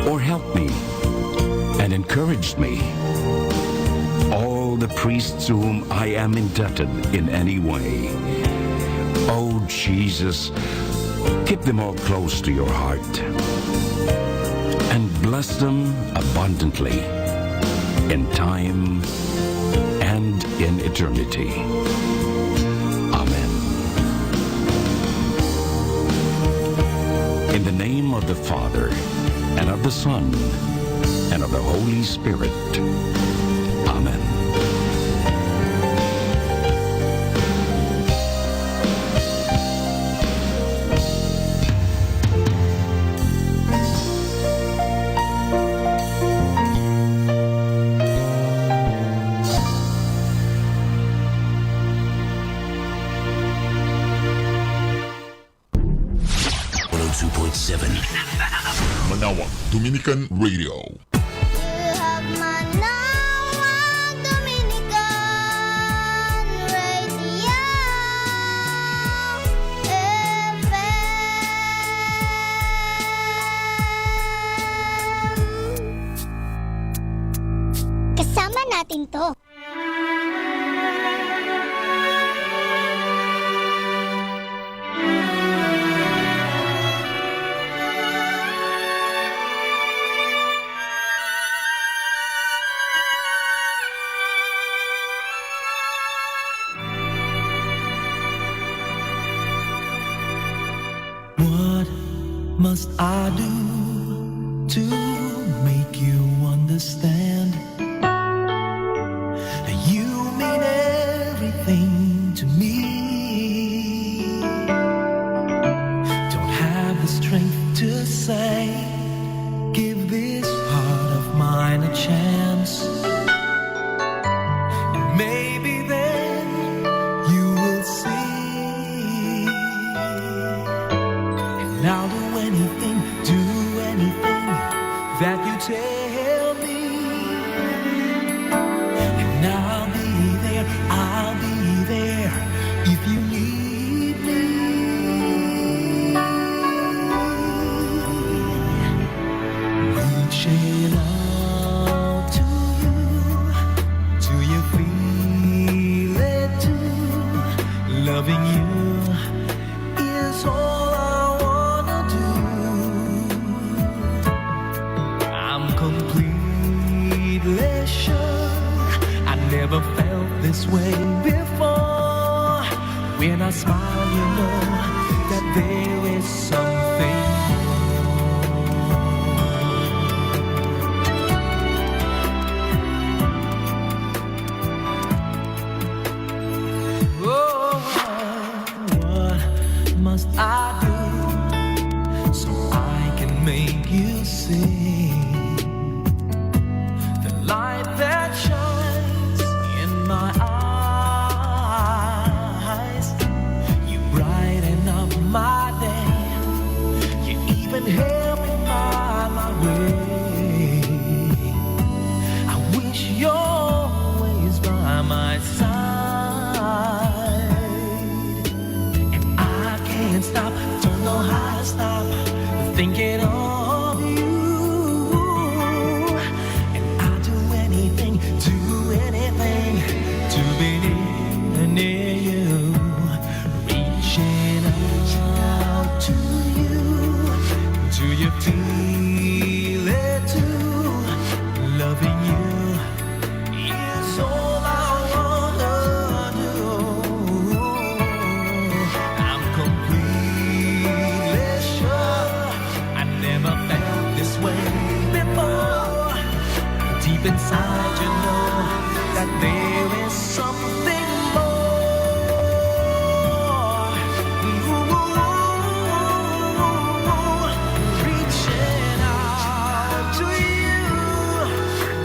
or helped me and encouraged me, all the priests to whom I am indebted in any way. Oh Jesus, keep them all close to your heart and bless them abundantly in time and in eternity. Amen. In the name of the Father, and of the Son, and of the Holy Spirit. Amen. Manaoag Dominican Radio. You have Manaoag. natin to. What must I do to make you understand? You mean everything to me. Don't have the strength to say, give this heart of mine a chance. And maybe then you will see. And I'll do anything that you tell me. And I'll be there if you need me. Reaching out to you feel it too? Loving you is all I wanna do. I'm completely sure I never felt this way before. When I smile, you know that there is something more. Oh, what must I do so I can make you see the light that shines in my eyes? You brighten up my day. You even help me find my way. I wish you're always by my side. And I can't stop, don't know how to stop thinking of you. And I'll do anything to be near you. Reaching out to you. Do you feel it too? Loving you is all I wanna do. I'm completely sure I never felt this way before. Deep inside, you know that there is something more. Reaching out to you.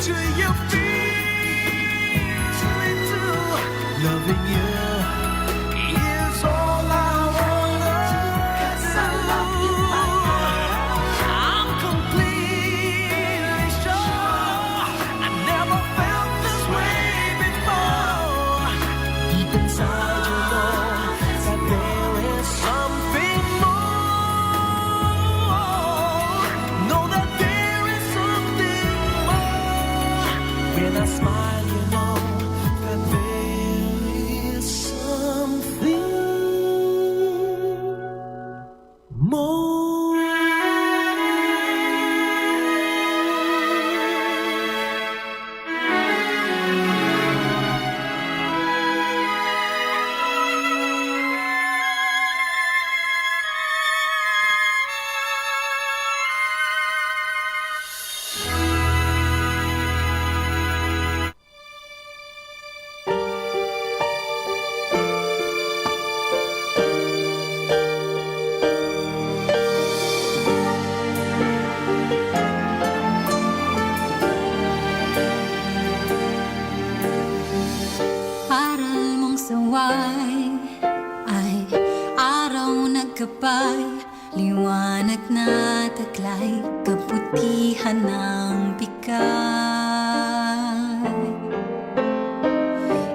Do you feel it too? Loving you is all I wanna do. 'Cause I love you, I'm completely sure I never felt this way before. Deep inside, you know that there is something more. Know that there is something more. When I smile, you know that there is something more. Aral mong saway ay araw nagkapay, liwanag na taglay, kabutihan ng bigay.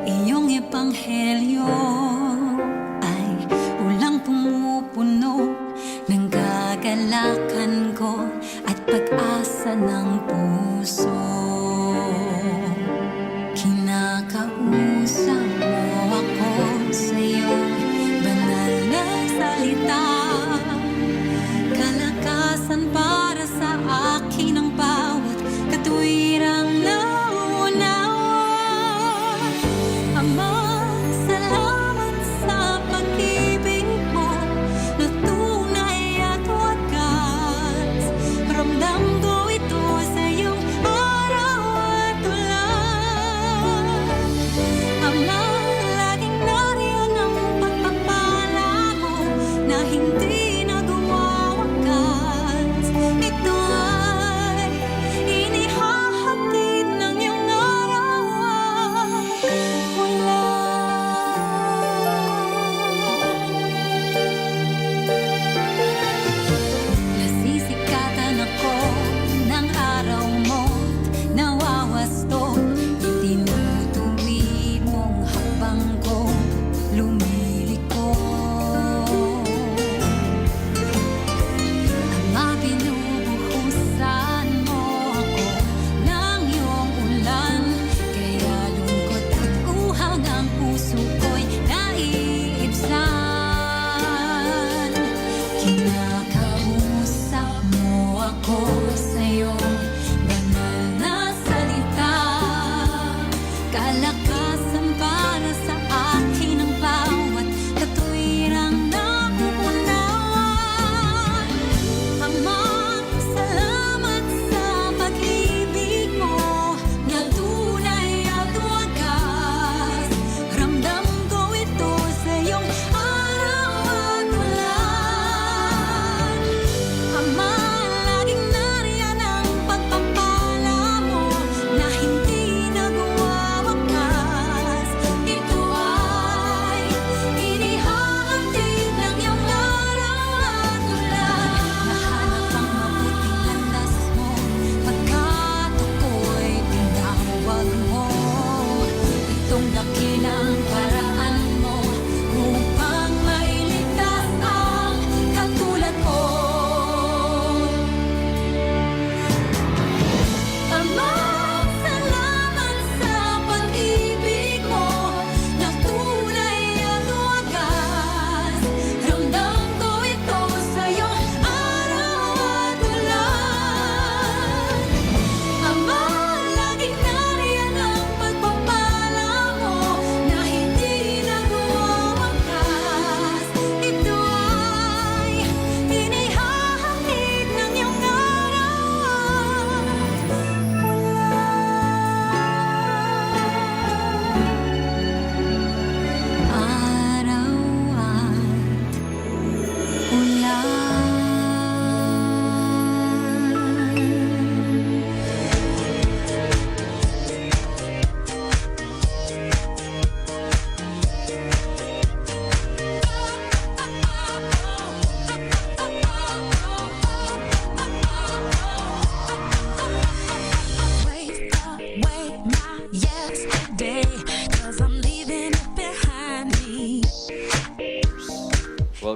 Iyong ebanghelyo ay ulang pumupuno ng kagalakan ko at pag-asa ng puso.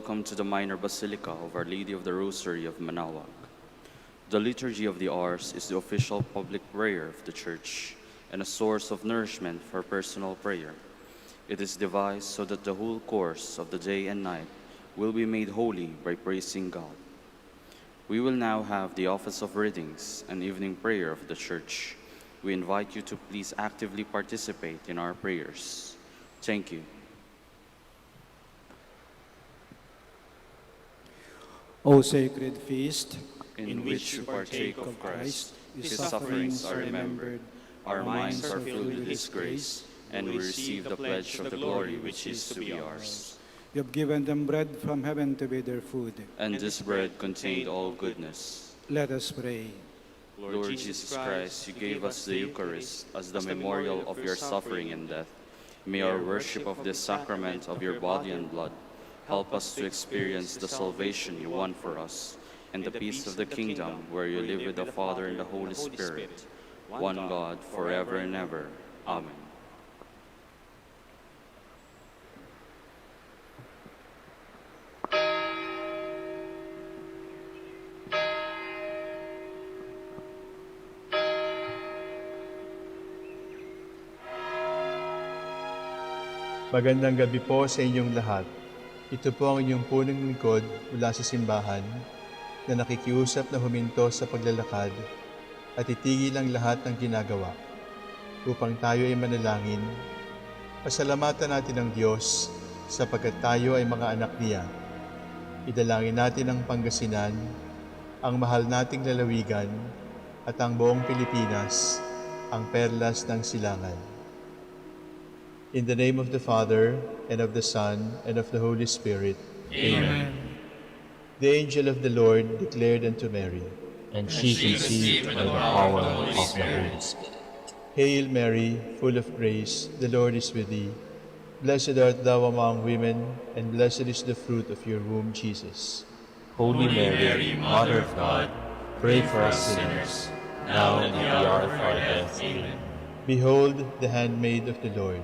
Welcome to the minor basilica of Our Lady of the Rosary of Manaoag. The Liturgy of the Hours is the official public prayer of the Church and a source of nourishment for personal prayer. It is devised so that the whole course of the day and night will be made holy by praising God. We will now have the office of readings and evening prayer of the Church. We invite you to please actively participate in our prayers. Thank you. O sacred feast, in which we partake of Christ, His sufferings are remembered, our minds are filled with His grace, and we receive the pledge of the glory which is to be ours. you have given them bread from heaven to be their food. And this bread contained all goodness. Let us pray. Lord Jesus Christ, you gave us the Eucharist as the memorial of your suffering and death. May our worship of this sacrament of your body and blood help us to experience the salvation you won for us and the peace of the kingdom where you live with the Father and the Holy Spirit, one God, forever and ever. Amen. Magandang gabi po sa inyong lahat. Ito po ang inyong punong lingkod mula sa simbahan na nakikiusap na huminto sa paglalakad at itigil ang lahat ng ginagawa upang tayo ay manalangin. Pasalamatan natin ang Diyos sapagkat tayo ay mga anak niya. Idalangin natin ang Pangasinan, ang mahal nating lalawigan at ang buong Pilipinas, ang perlas ng silangan. In the name of the Father, and of the Son, and of the Holy Spirit. Amen. The angel of the Lord declared unto Mary, And she conceived by the power of the Holy Spirit. Hail Mary, full of grace, the Lord is with thee. Blessed art thou among women, and blessed is the fruit of your womb, Jesus. Holy Mary, Mother of God, pray for us sinners, now and at the hour of our death. Amen. Behold the handmaid of the Lord.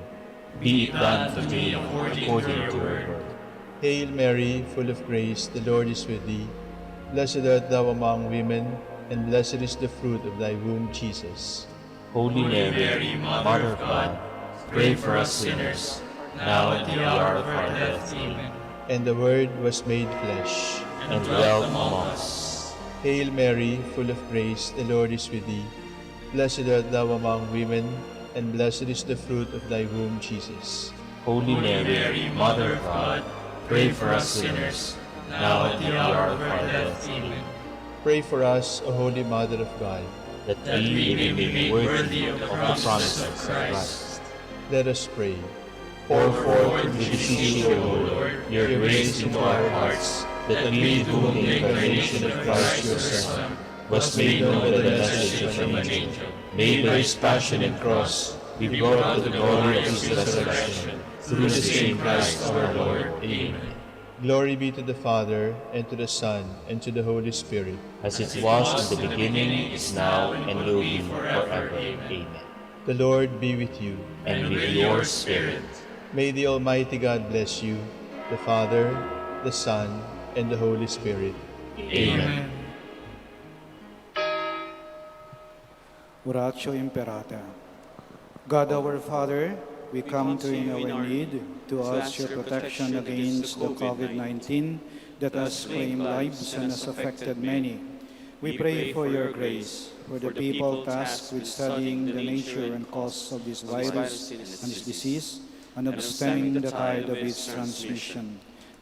Be it done to me according to your word. Hail Mary, full of grace, the Lord is with thee. Blessed art thou among women, and blessed is the fruit of thy womb, Jesus. Holy Mary, Mother of God, pray for us sinners, now and at the hour of our death. Amen. And the Word was made flesh, and dwelt among us. Hail Mary, full of grace, the Lord is with thee. Blessed art thou among women, and blessed is the fruit of thy womb, Jesus. Holy Mary, Mother of God, pray for us sinners, now and at the hour of our death. Amen. Pray for us, O Holy Mother of God, that we may be made worthy of the promise of Christ. Let us pray. Pour forth, we beseech you, O Lord, your grace into our hearts, that we, through the incarnation of Christ your Son, was made known by the message from an angel, made by his passion and cross, be brought to the glory of his resurrection, through the same Christ our Lord. Amen. Glory be to the Father, and to the Son, and to the Holy Spirit. As it was in the beginning, is now, and will be forever. Amen. The Lord be with you. And with your spirit. May the Almighty God bless you, the Father, the Son, and the Holy Spirit. Amen. Oratio Imperata. God our Father, we come to you in our need to ask your protection against the COVID-19 that has claimed lives and has affected many. We pray for your grace for the people tasked with studying the nature and cause of this virus and this disease, and of stemming the tide of its transmission.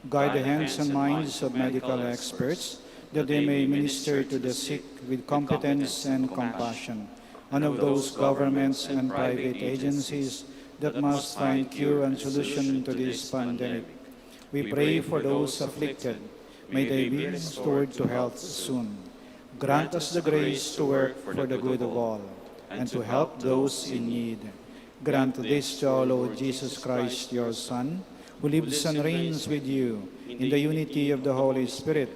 Guide the hands and minds of medical experts that they may minister to the sick with competence and compassion, and of those governments and private agencies that must find cure and solution to this pandemic. We pray for those afflicted. May they be restored to health soon. Grant us the grace to work for the good of all, and to help those in need. Grant this to our Lord Jesus Christ, your Son, who lives and reigns with you in the unity of the Holy Spirit,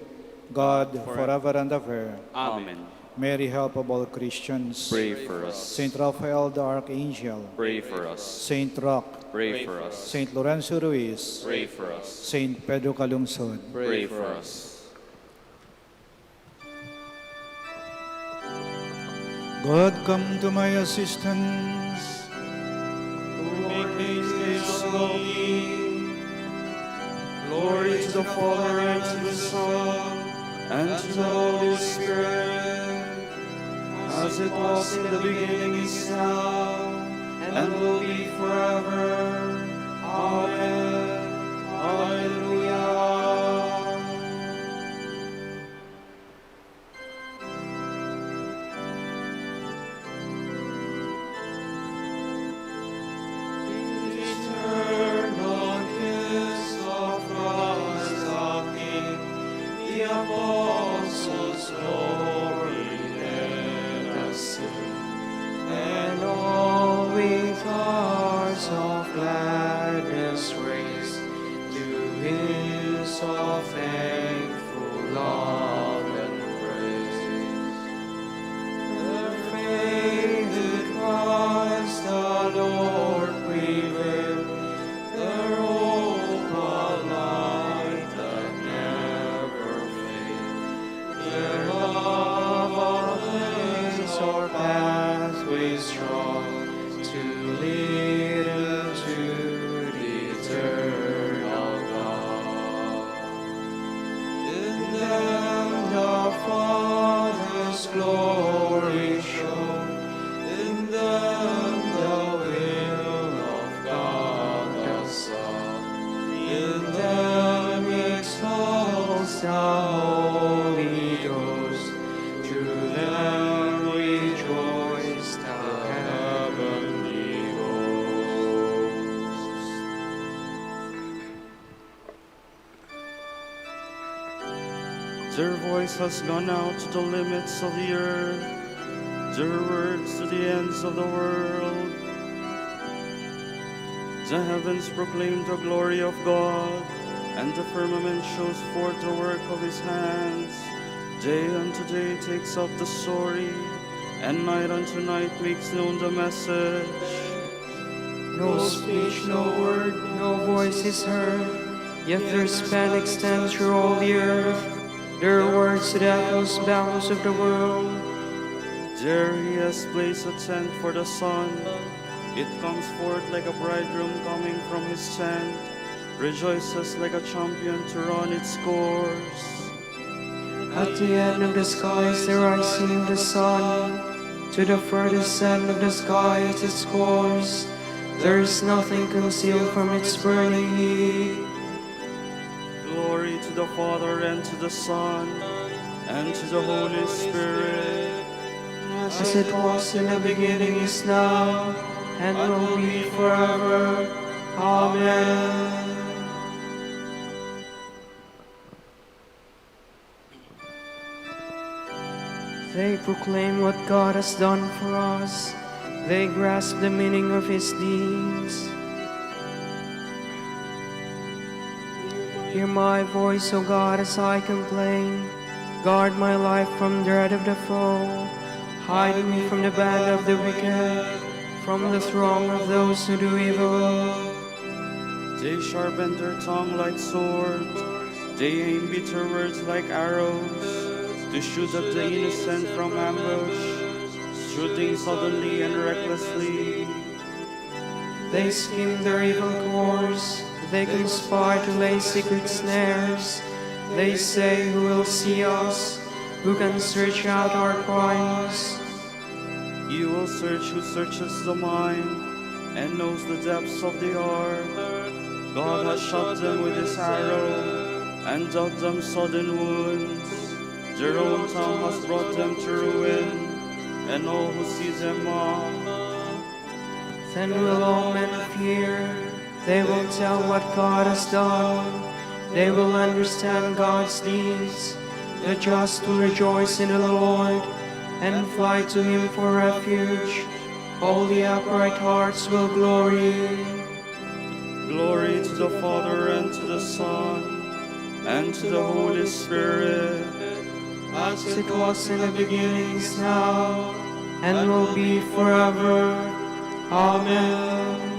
God, forever and ever. Amen. Mary, help of all Christians. Pray for us. Saint Raphael the Archangel. Pray for us. Saint Roch. Pray for us. Saint Lorenzo Ruiz. Pray for us. Saint Pedro Calungsod. Pray for us. God, come to my assistance. Make haste on me. Glory to the Father, and to the Son, and to the Holy Spirit, as it was in the beginning, is now, and will be forever. Amen. Hallelujah. Eternal kiss of Christ our King, the apostles' glory let us sing, and all with hearts of gladness raise to hymns of thankful love and praise. The faith in Christ the Lord prevail, the hope of light that never fails. Their love of things or pathways strong to lead into the eternal God. In them the Father's glory shone, in them the will of God the Son, in them exalts the Holy Ghost, through them rejoice the heavenly hosts. Their voice has gone out to the limits of the earth, their words to the ends of the world. The heavens proclaim the glory of God, and the firmament shows forth the work of his hands. Day unto day takes up the story, and night unto night makes known the message. No speech, no word, no voice is heard, yet their span extends through all the earth. Their words to the utmost bounds of the world. There he has placed a tent for the sun. It comes forth like a bridegroom coming from his tent, rejoices like a champion to run its course. At the end of the sky is the rising of the sun. To the furthest end of the sky is its course. There is nothing concealed from its burning heat. Glory to the Father, and to the Son, and to the Holy Spirit. As it was in the beginning, is now, and will be forever. Amen. They proclaim what God has done for us. They grasp the meaning of his deeds. Hear my voice, O God, as I complain. Guard my life from dread of the foe. Hide me from the band of the wicked, from the throng of those who do evil. They sharpen their tongue like swords. They aim bitter words like arrows, to shoot at the innocent from ambush, shooting suddenly and recklessly. They scheme their evil course. They conspire to lay secret snares. They say, who will see us? Who can search out our crimes? You will search who searches the mind, and knows the depths of the heart. God has shot them with his arrow, and dealt them sudden wounds. Their own tongue has brought them to ruin, and all who see them mock. Then will all men fear. They will tell what God has done. They will understand God's deeds. The just will rejoice in the Lord, and fly to him for refuge. All the upright hearts will glory. Glory to the Father, and to the Son, and to the Holy Spirit, as it was in the beginning, is now, and will be forever. Amen.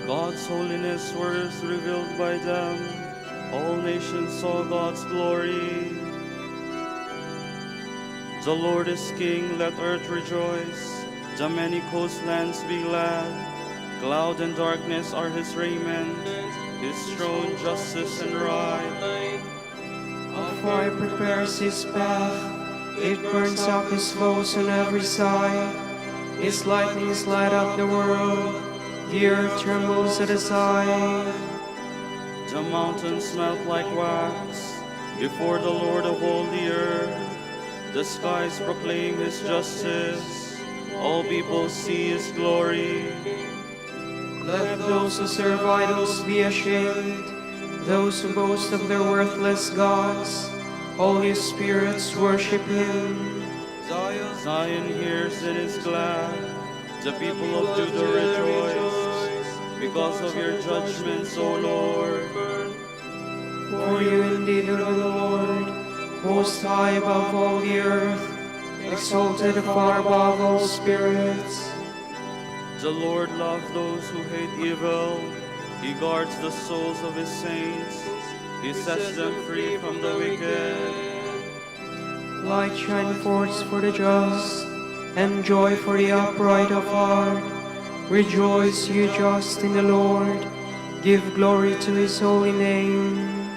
God's holiness was revealed by them. All nations saw God's glory. The Lord is King, let earth rejoice. The many coastlands be glad. Cloud and darkness are his raiment. His throne, justice and right. A fire prepares his path. It burns up his foes on every side. His lightnings light up the world. The earth trembles at his sight. The mountains melt like wax before the Lord of all the earth. The skies proclaim his justice. All people see his glory. Let those who serve idols be ashamed, those who boast of their worthless gods. All his spirits worship him. Zion hears and is glad. The people of Judah rejoice because of your judgments, O Lord. For you indeed are the Lord, most high above all the earth, exalted far above all spirits. The Lord loves those who hate evil. He guards the souls of his saints. He sets them free from the wicked. Light shine forth for the just, and joy for the upright of heart. Rejoice, you just in the Lord. Give glory to his holy name.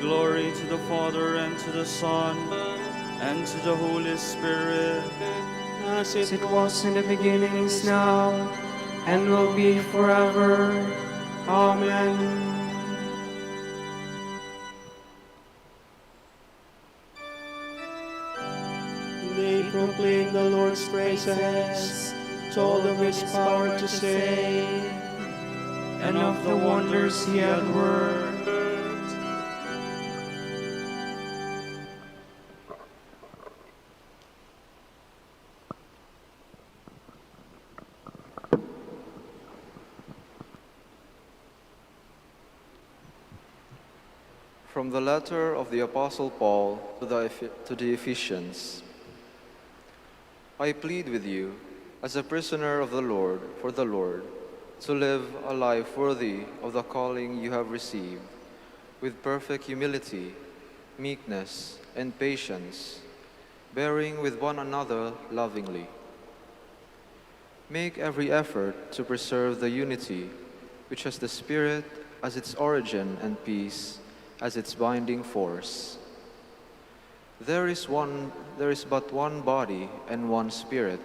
Glory to the Father, and to the Son, and to the Holy Spirit. As it was in the beginning, is now, and will be forever. Amen. They proclaim the Lord's praises, told of his power to save, and of the wonders he had worked. From the letter of the Apostle Paul to the Ephesians. I plead with you, as a prisoner of the Lord, for the Lord, to live a life worthy of the calling you have received, with perfect humility, meekness, and patience, bearing with one another lovingly. Make every effort to preserve the unity which has the Spirit as its origin and peace as its binding force. There is but one body and one Spirit,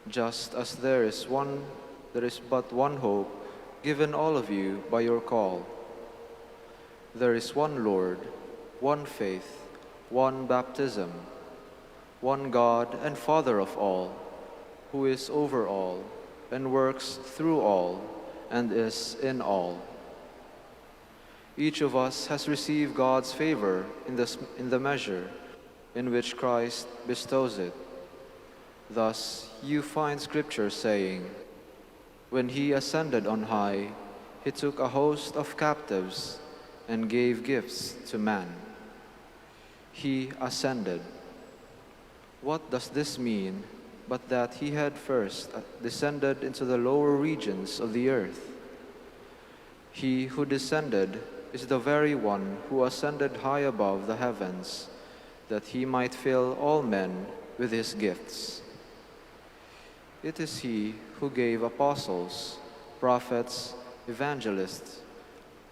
just as there is but one hope given all of you by your call. There is one Lord, one faith, one baptism, one God and Father of all, who is over all, and works through all, and is in all. Each of us has received God's favor in the measure in which Christ bestows it. Thus you find Scripture saying, when he ascended on high, he took a host of captives and gave gifts to man. He ascended. What does this mean but that he had first descended into the lower regions of the earth? He who descended is the very one who ascended high above the heavens, that he might fill all men with his gifts. It is he who gave apostles, prophets, evangelists,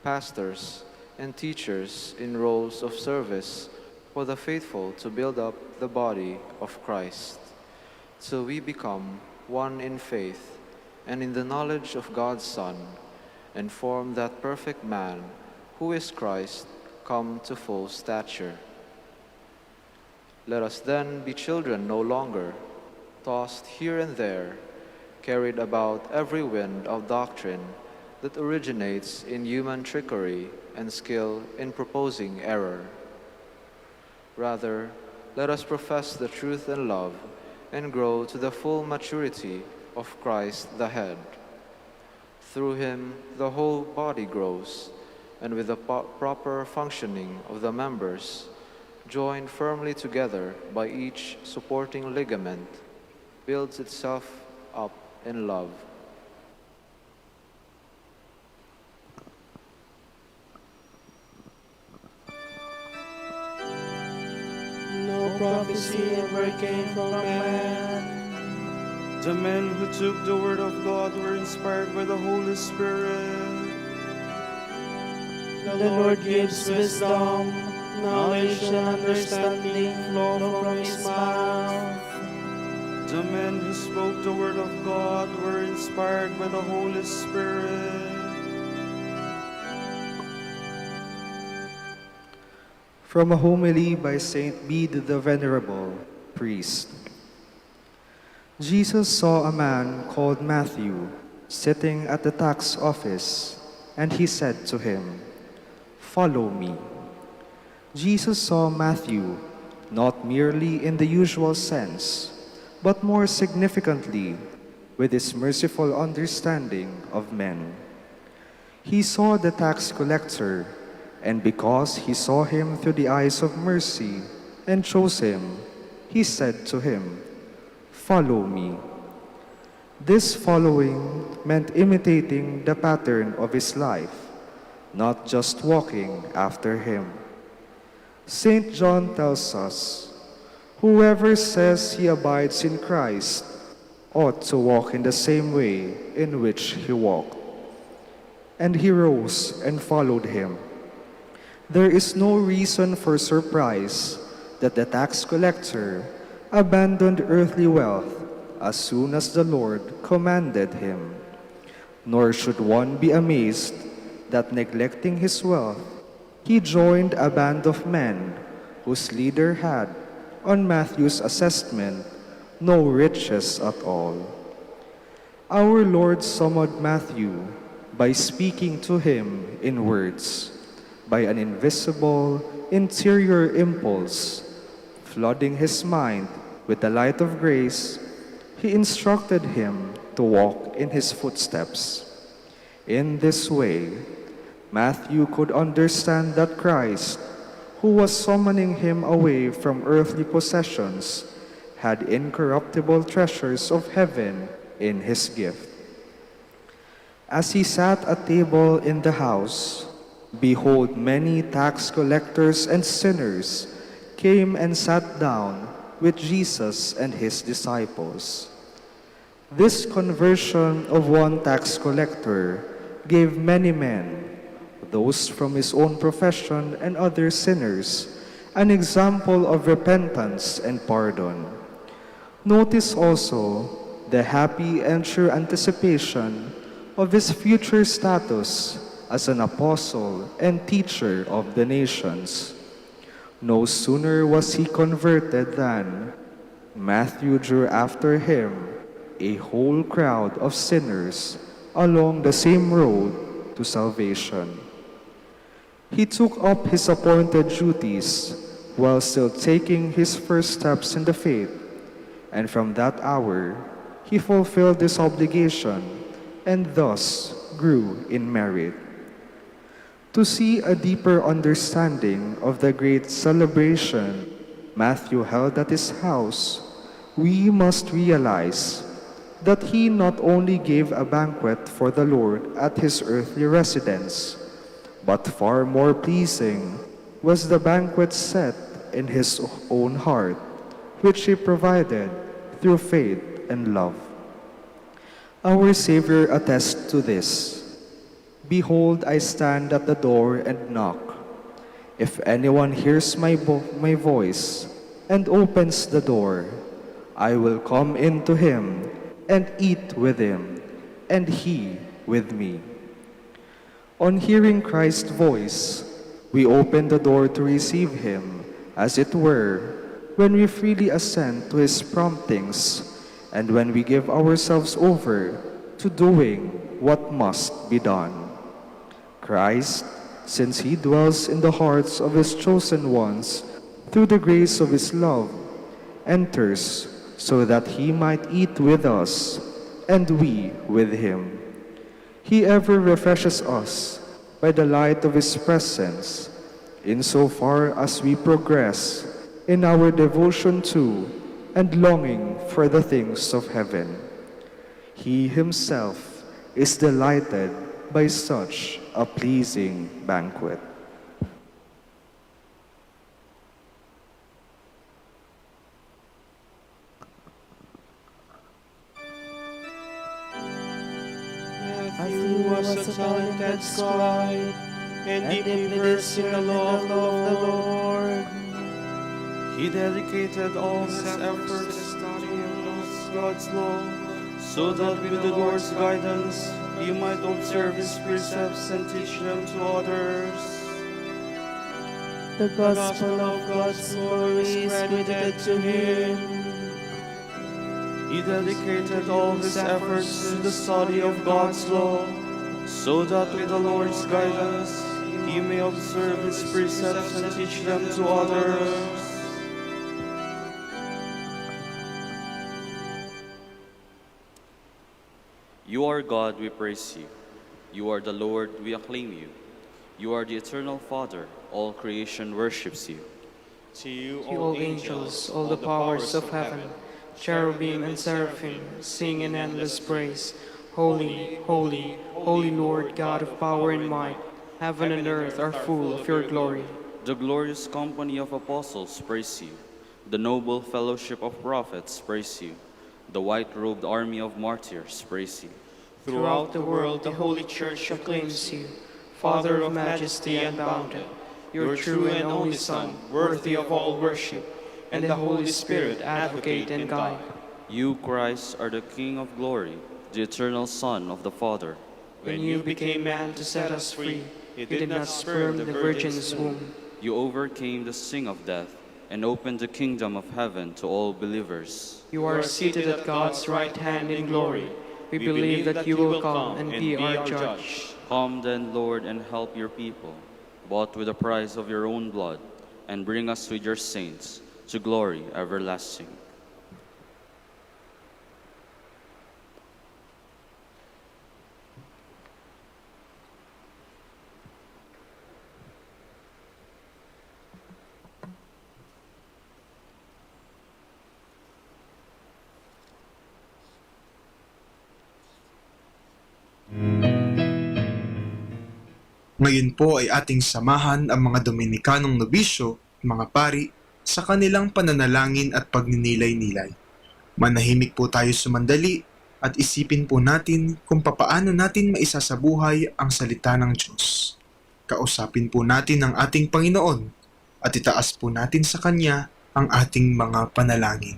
pastors, and teachers in roles of service for the faithful to build up the body of Christ, till we become one in faith and in the knowledge of God's Son, and form that perfect man who is Christ, come to full stature. Let us then be children no longer, tossed here and there, carried about every wind of doctrine that originates in human trickery and skill in proposing error. Rather, let us profess the truth in love and grow to the full maturity of Christ the head. Through him, the whole body grows, and with the proper functioning of the members, joined firmly together by each supporting ligament, builds itself up in love. No prophecy ever came from man. The men who took the word of God were inspired by the Holy Spirit. The Lord gives wisdom, knowledge and understanding flow from his mouth. The men who spoke the word of God were inspired by the Holy Spirit. From a homily by Saint Bede the Venerable, priest. Jesus saw a man called Matthew sitting at the tax office, and he said to him, "Follow me." Jesus saw Matthew not merely in the usual sense, but more significantly with his merciful understanding of men. He saw the tax collector, and because he saw him through the eyes of mercy and chose him, he said to him, "Follow me." This following meant imitating the pattern of his life, not just walking after him. St. John tells us, "Whoever says he abides in Christ ought to walk in the same way in which he walked." And he rose and followed him. There is no reason for surprise that the tax collector abandoned earthly wealth as soon as the Lord commanded him. Nor should one be amazed that, neglecting his wealth, he joined a band of men whose leader had, on Matthew's assessment, no riches at all. Our Lord summoned Matthew by speaking to him in words, by an invisible interior impulse, flooding his mind with the light of grace. He instructed him to walk in his footsteps. In this way, Matthew could understand that Christ, who was summoning him away from earthly possessions, had incorruptible treasures of heaven in his gift. As he sat at table in the house, behold, many tax collectors and sinners came and sat down with Jesus and his disciples. This conversion of one tax collector gave many men, those from his own profession and other sinners, an example of repentance and pardon. Notice also the happy and sure anticipation of his future status as an apostle and teacher of the nations. No sooner was he converted than Matthew drew after him a whole crowd of sinners along the same road to salvation. He took up his appointed duties while still taking his first steps in the faith, and from that hour he fulfilled this obligation and thus grew in merit. To see a deeper understanding of the great celebration Matthew held at his house, we must realize that he not only gave a banquet for the Lord at his earthly residence, but far more pleasing was the banquet set in his own heart, which he provided through faith and love. Our Savior attests to this. "Behold, I stand at the door and knock. If anyone hears my voice and opens the door, I will come in to him and eat with him, and he with me." On hearing Christ's voice, we open the door to receive him, as it were, when we freely assent to his promptings, and when we give ourselves over to doing what must be done. Christ, since he dwells in the hearts of his chosen ones through the grace of his love, enters so that he might eat with us and we with him. He ever refreshes us by the light of His presence, insofar as we progress in our devotion to and longing for the things of heaven. He Himself is delighted by such a pleasing banquet. Matthew was a talented scribe and deeply versed in the law of the Lord. He dedicated all his efforts to studying God's law, so that with the Lord's guidance he might observe his precepts and teach them to others. The gospel of God's glory is credited to him. He dedicated all his efforts to the study of God's law, so that with the Lord's guidance he may observe his precepts and teach them to others. You are God, we praise you. You are the Lord, we acclaim you. You are the eternal Father, all creation worships you. To you, all angels, all the powers of heaven, cherubim and seraphim, sing in endless praise. Holy, holy, holy Lord God of power and might, heaven and earth are full of your glory. The glorious company of apostles praise you. The noble fellowship of prophets praise you. The white-robed army of martyrs praise you. Throughout the world, the Holy Church acclaims you, Father of majesty and bounty, your true and only Son, worthy of all worship, and the Holy Spirit, advocate and guide. You, Christ, are the King of glory, the eternal Son of the Father. When you became man to set us free, you did not spurn the Virgin's womb. You overcame the sting of death and opened the kingdom of heaven to all believers. You are seated at God's right hand in glory. We believe that you will come and be our judge. Come then, Lord, and help your people, bought with the price of your own blood, and bring us with your saints to glory everlasting. Ngayon po ay ating samahan ang mga Dominikanong nobisyo, mga pari, sa kanilang pananalangin at pagninilay-nilay. Manahimik po tayo sumandali at isipin po natin kung papaano natin maisasabuhay ang salita ng Diyos. Kausapin po natin ang ating Panginoon at itaas po natin sa Kanya ang ating mga panalangin.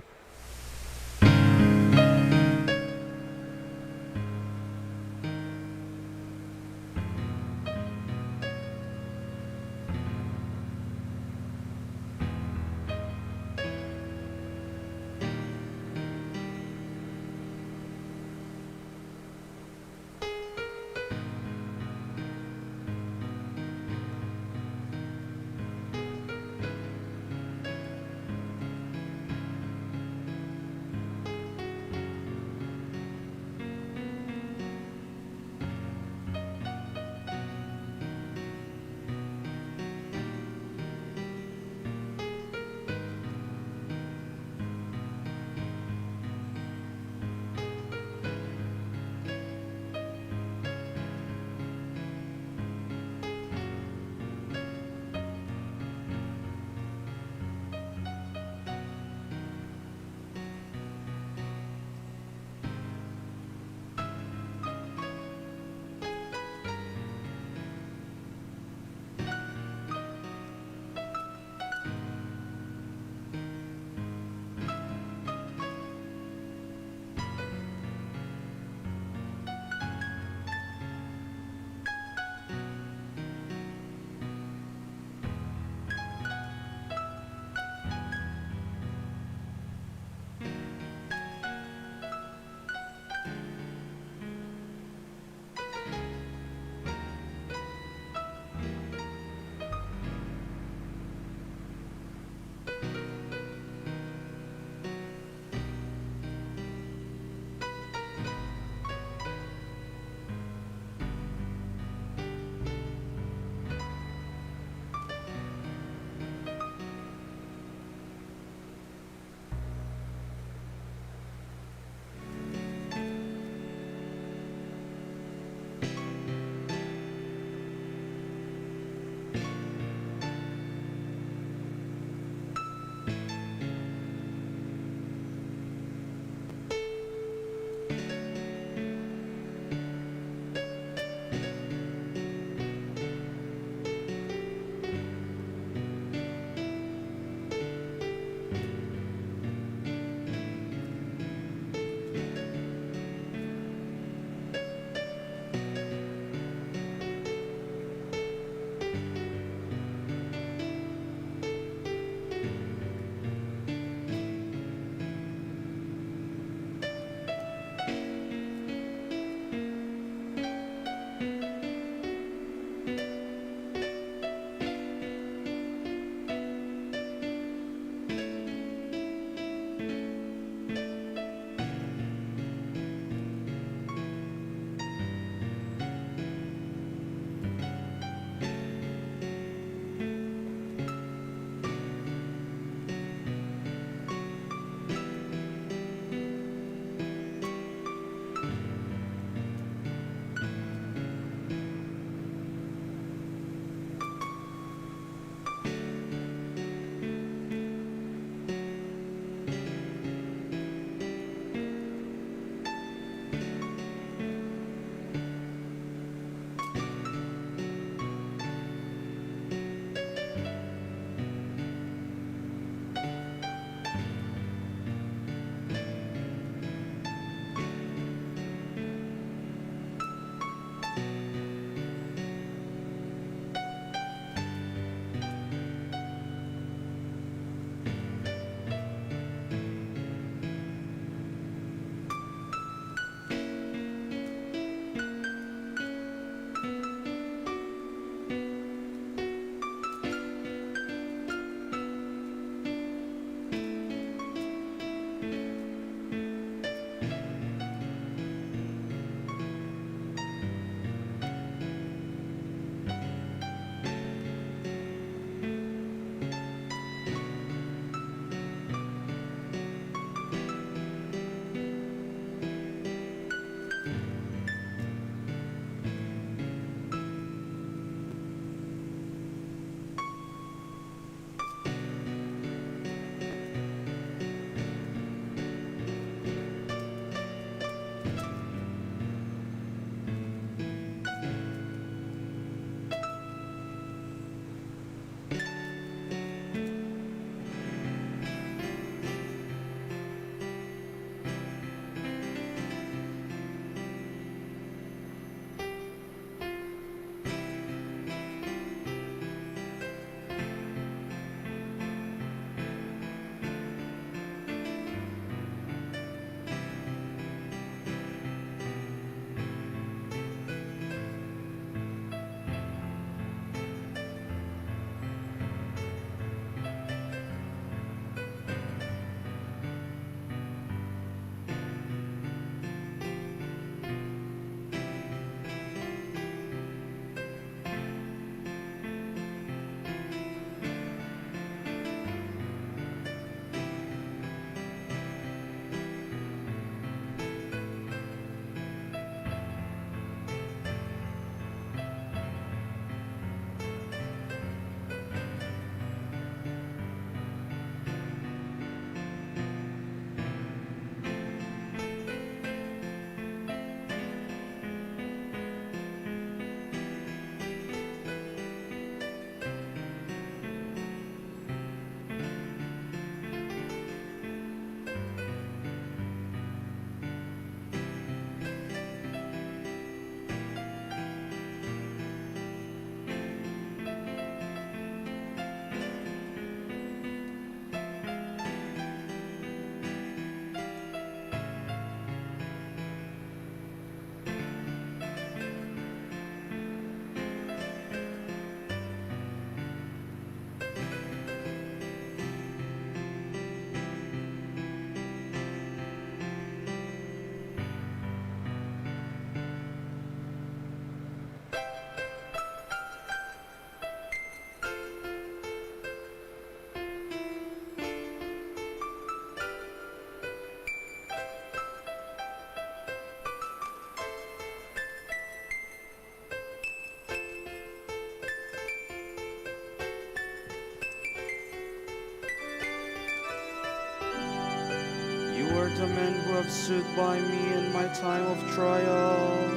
men who have stood by me in my time of trial.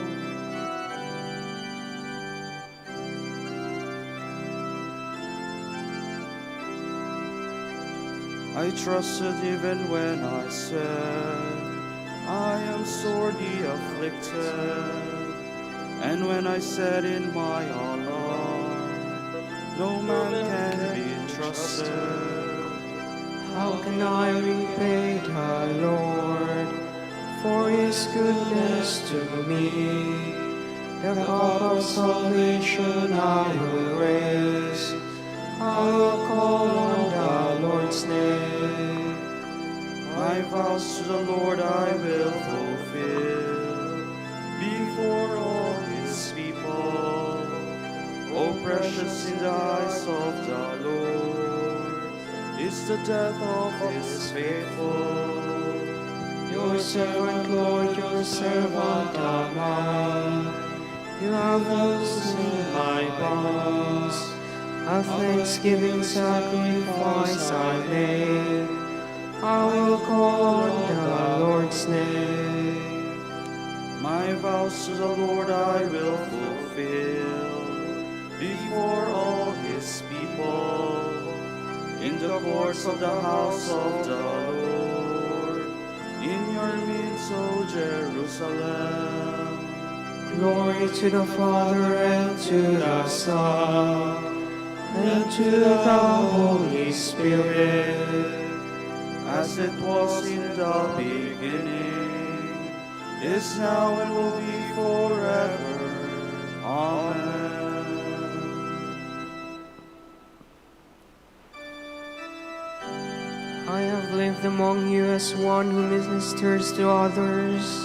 I trusted even when I said, I am sorely afflicted. And when I said in my alarm, no man can be trusted. How can I repay the Lord for his goodness to me? The cup of salvation I will raise. I will call on the Lord's name. My vows to the Lord I will fulfill before all his people. O precious in the eyes of the Lord is the death of his faithful. Your servant, Lord, your servant am I. You have loosened my bonds. A thanksgiving sacrifice I make. I will call on the Lord's name. My vows to the Lord I will fulfill before all his people, in the courts of the house of the Lord, in your midst, O Jerusalem. Glory to the Father and to the Son and to the Holy Spirit, as it was in the beginning, is now, and will be forever. Amen. I have lived among you as one who ministers to others.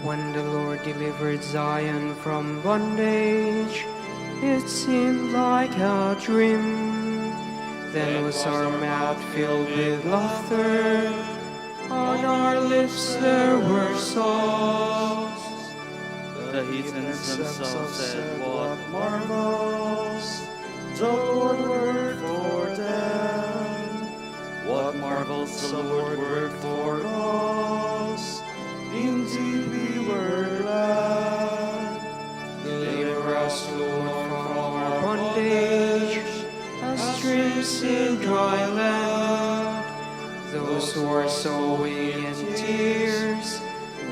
When the Lord delivered Zion from bondage, it seemed like a dream. Then was our mouth filled with laughter, on our lips there were songs. The heathens themselves said, what marvels the Lord worked for them. What marvels the Lord worked for us. Indeed we were glad. Deliver us, Lord, from our bondage, as streams in dry land. Those who are sowing in tears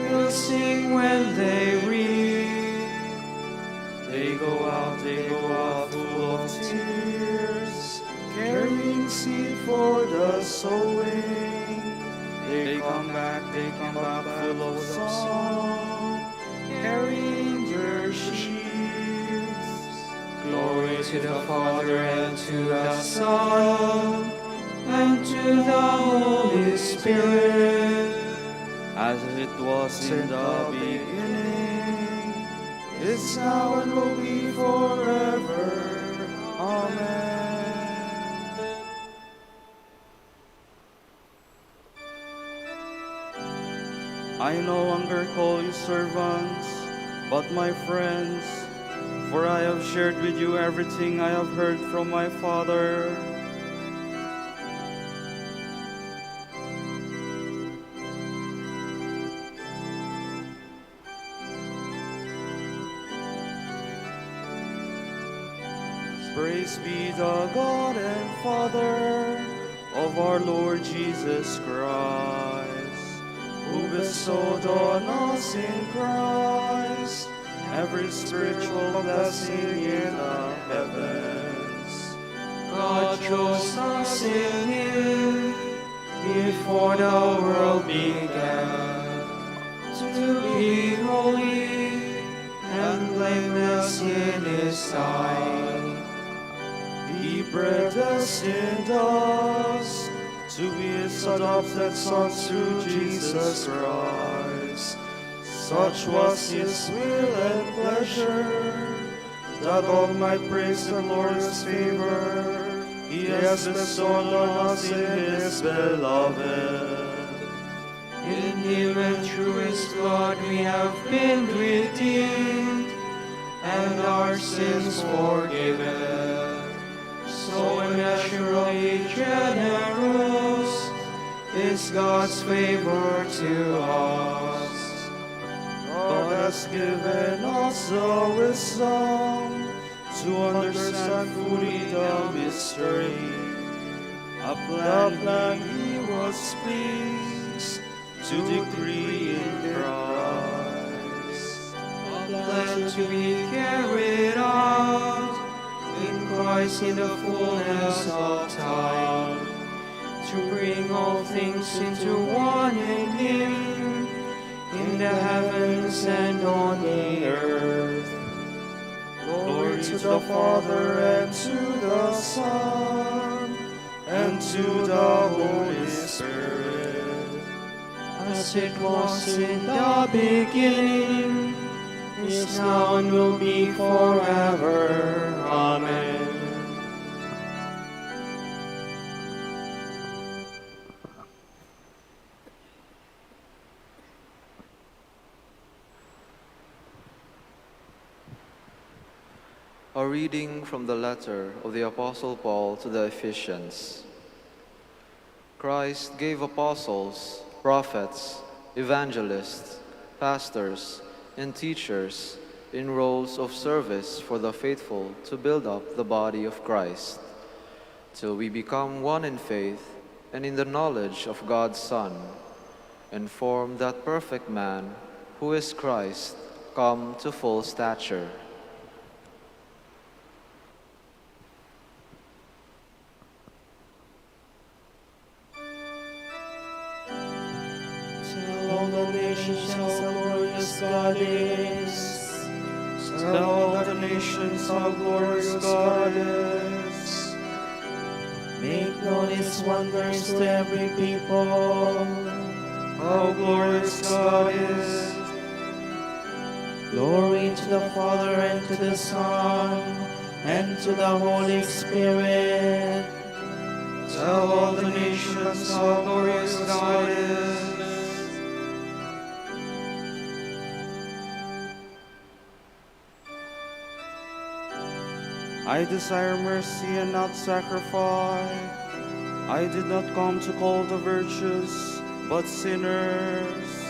will sing when they reap. They go out full of tears, carrying seed for the sowing. They come back full of song, carrying their sheaves. Glory to the Father and to the Son and to the Holy Spirit, as it was in the beginning, is now, and will be forever. Amen. I no longer call you servants, but my friends, for I have shared with you everything I have heard from my Father. Praise be the God and Father of our Lord Jesus Christ, who bestowed on us in Christ every spiritual blessing in the heavens. God chose us in Him before the world began, to be holy and blameless in His sight. He predestined us to be His adopted sons through Jesus Christ. Such was His will and pleasure, that all might praise the Lord's favor. He has bestowed on us in His beloved. In Him and through His blood we have been redeemed, and our sins forgiven. So immeasurably generous is God's favor to us. God has given us the wisdom to understand fully the mystery. A plan He was pleased to decree in Christ. A plan to be carried out in Christ in the fullness of time, to bring all things into one in Him, in the heavens and on the earth. Glory to the Father, and to the Son, and to the Holy Spirit. As it was in the beginning, is now and will be forever. Amen. A reading from the letter of the Apostle Paul to the Ephesians. Christ gave apostles, prophets, evangelists, pastors, and teachers in roles of service for the faithful to build up the body of Christ, till we become one in faith and in the knowledge of God's Son, and form that perfect man who is Christ, come to full stature. All the nations how glorious God is. Tell all the nations how glorious God is. Make known His wonders to every people. How glorious God is. Glory to the Father, and to the Son, and to the Holy Spirit. Tell all the nations how glorious God is. I desire mercy and not sacrifice. I did not come to call the virtuous, but sinners.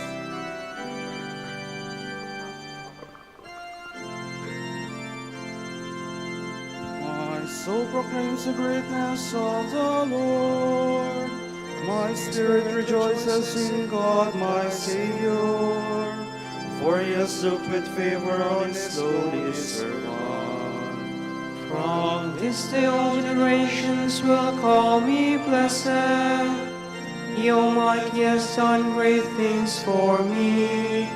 My soul proclaims the greatness of the Lord. My spirit rejoices in God, my Savior. For He has looked with favor on His lowly servant. From this day all generations will call me blessed. The Almighty has done great things for me,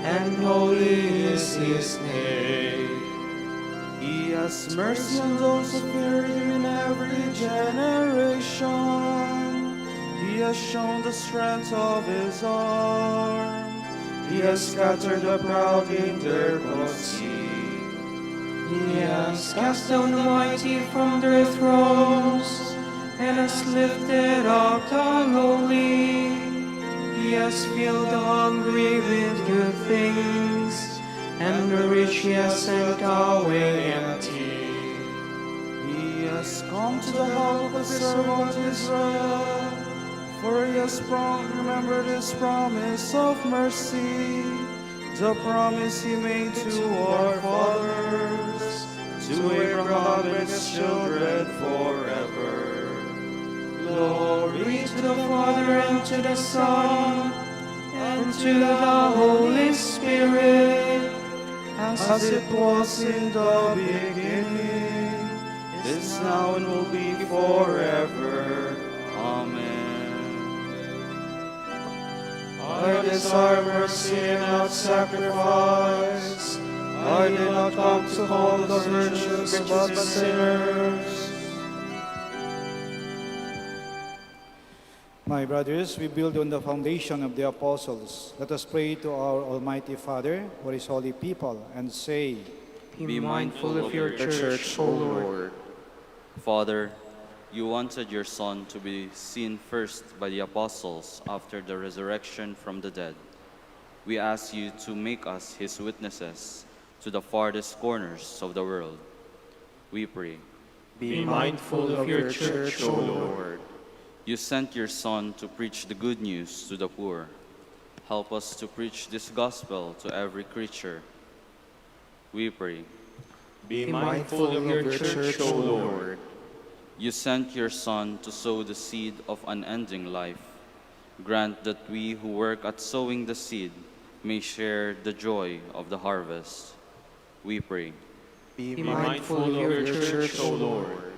and holy is His name. He has mercy on those who fear Him in every generation. He has shown the strength of His arm. He has scattered the proud in their conceit. He has cast down the mighty from their thrones, and has lifted up the lowly. He has filled the hungry with good things, and the rich He has sent away empty. He has come to the help of His servant Israel, for He has remembered His promise of mercy, the promise He made to our fathers, to Abraham and his children forever. Glory to the Father, and to the Son, and to the Holy Spirit, as it was in the beginning, is now and will be forever. Amen. I desire mercy and not sacrifice. I did not come to call the virtuous, but sinners. My brothers, we build on the foundation of the apostles. Let us pray to our Almighty Father for His holy people and say, Be mindful of your church, O Lord. Father, you wanted your Son to be seen first by the apostles after the resurrection from the dead. We ask you to make us His witnesses to the farthest corners of the world. We pray, Be mindful of your church, O Lord. You sent your Son to preach the good news to the poor. Help us to preach this gospel to every creature. We pray. Be mindful of your church, O Lord. You sent your Son to sow the seed of unending life. Grant that we who work at sowing the seed may share the joy of the harvest. We pray. Be mindful of your church, O Lord.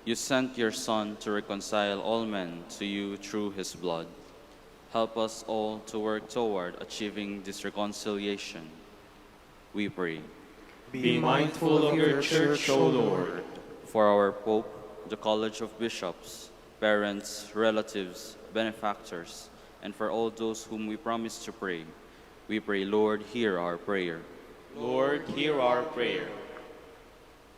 You sent your Son to reconcile all men to you through his blood. Help us all to work toward achieving this reconciliation. We pray. Be mindful of your church, O Lord. For our Pope, the College of Bishops, parents, relatives, benefactors, and for all those whom we promise to pray, we pray, Lord, hear our prayer. Lord, hear our prayer.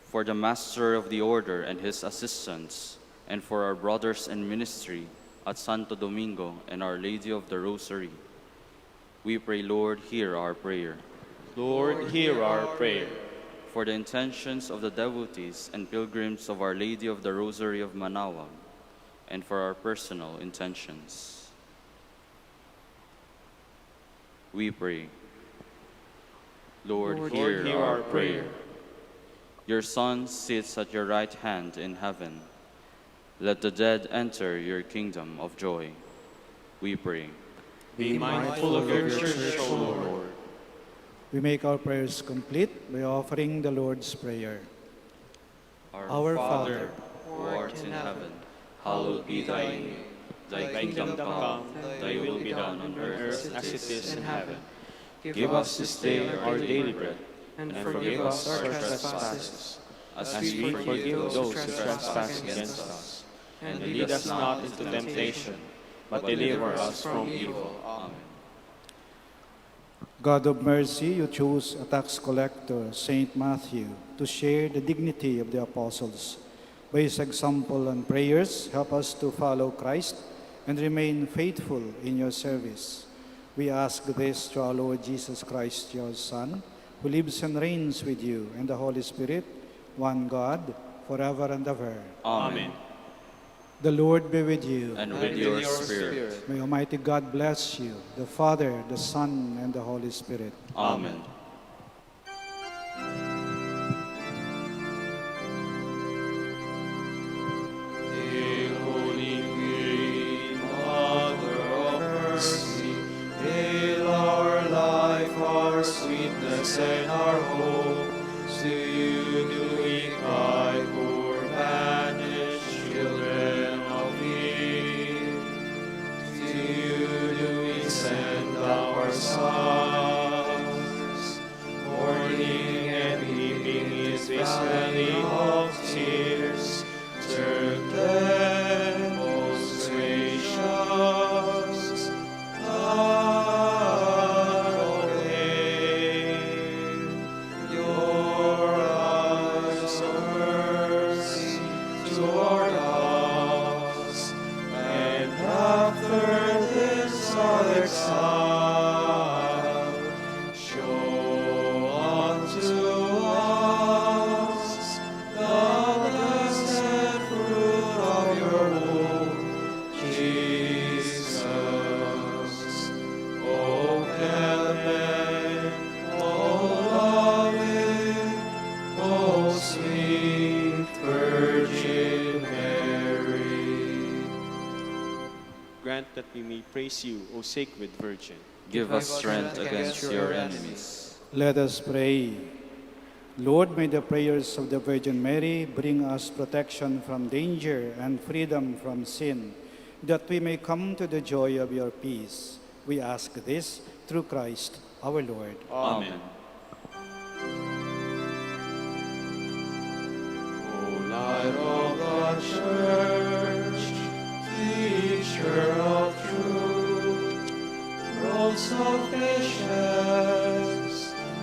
For the Master of the Order and his assistants, and for our brothers in ministry at Santo Domingo and Our Lady of the Rosary, we pray, Lord, hear our prayer. Lord, hear our prayer. For the intentions of the devotees and pilgrims of Our Lady of the Rosary of Manaoag, and for our personal intentions, we pray. Lord, hear our prayer. Your Son sits at your right hand in heaven. Let the dead enter your kingdom of joy. We pray. Be mindful of your church, O Lord. We make our prayers complete by offering the Lord's Prayer. Our Father, who art in heaven, hallowed be thy name. Thy kingdom come, thy will be done on earth as it is in heaven. Give us this day our daily bread, and forgive us our trespasses, as we forgive those who trespass against us. And lead us not into temptation, but deliver us from evil. Amen. God of mercy, you chose a tax collector, Saint Matthew, to share the dignity of the apostles. By his example and prayers, help us to follow Christ and remain faithful in your service. We ask this through our Lord Jesus Christ, your Son, who lives and reigns with you and the Holy Spirit, one God, forever and ever. Amen. The Lord be with you. And with your spirit. May Almighty God bless you, the Father, the Son, and the Holy Spirit. Amen. Hail, Holy Queen, Mother of Mercy, hail our life, our sweetness, and our hope. To you do we cry, poor banished children of Eve. To you do we send our sons. Mourning and weeping is this valley of tears. Turn then, most gracious God, your eyes of mercy toward us, and after this our exile, show unto us the blessed fruit of your womb, Jesus. O clement, O loving, O sweet Virgin Mary. Grant that we may praise you, O Sacred Virgin. Give us strength against your enemies. Let us pray. Lord, may the prayers of the Virgin Mary bring us protection from danger and freedom from sin, that we may come to the joy of your peace. We ask this through Christ our Lord. Amen. O Light of the Church, Teacher of truth, Rose of patience,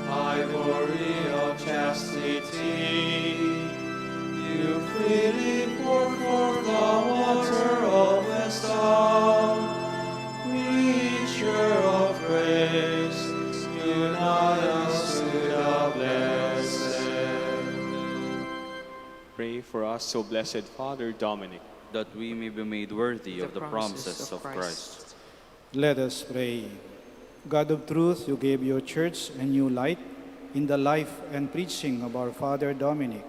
Ivory of chastity, you freely pour forth the water of wisdom. Preacher of grace, unite us to the blessed. Pray Pray for us, O blessed Father Dominic, that we may be made worthy of the promises of Christ. Let us pray. God of truth, you gave your church a new light in the life and preaching of our Father Dominic.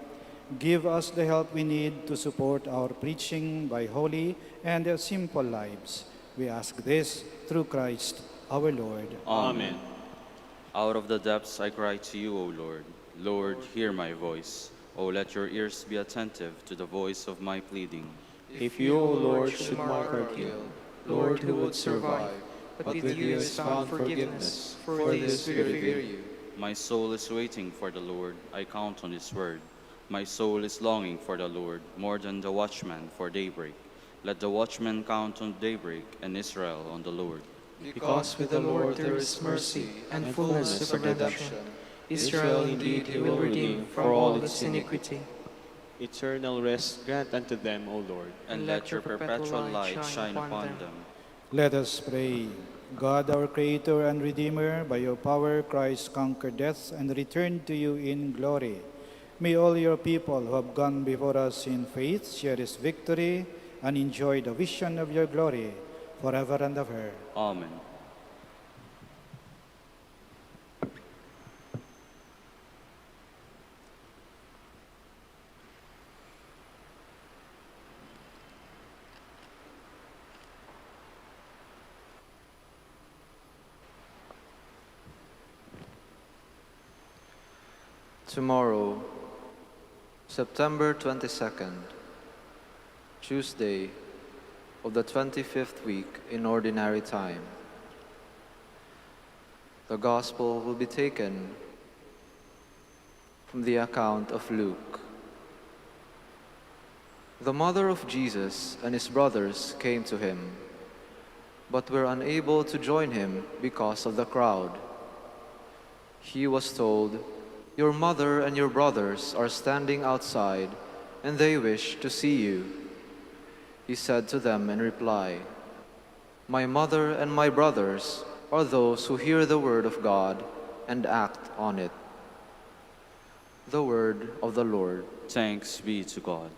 Give us the help we need to support our preaching by holy and simple lives. We ask this through Christ our Lord. Amen. Out of the depths I cry to you, O Lord. Lord, hear my voice. O let your ears be attentive to the voice of my pleading. if you, O Lord, should mark our guilt, Lord, who would survive? But with you is found forgiveness, for this we revere you. My soul is waiting for the Lord. I count on his word. My soul is longing for the Lord, more than the watchman for daybreak. Let the watchman count on daybreak, and Israel on the Lord. Because with the Lord there is mercy and fullness of redemption. Israel indeed he will redeem for all its iniquity. Eternal rest grant unto them, O Lord. And let your perpetual light shine upon them. Let us pray. God, our Creator and Redeemer, by your power Christ conquered death and returned to you in glory. May all your people who have gone before us in faith share this victory and enjoy the vision of your glory forever and ever. Amen. Tomorrow, September 22nd, Tuesday of the 25th week in Ordinary Time. The Gospel will be taken from the account of Luke. The mother of Jesus and his brothers came to him, but were unable to join him because of the crowd. He was told, "Your mother and your brothers are standing outside, and they wish to see you." He said to them in reply, "My mother and my brothers are those who hear the word of God and act on it." The word of the Lord. Thanks be to God.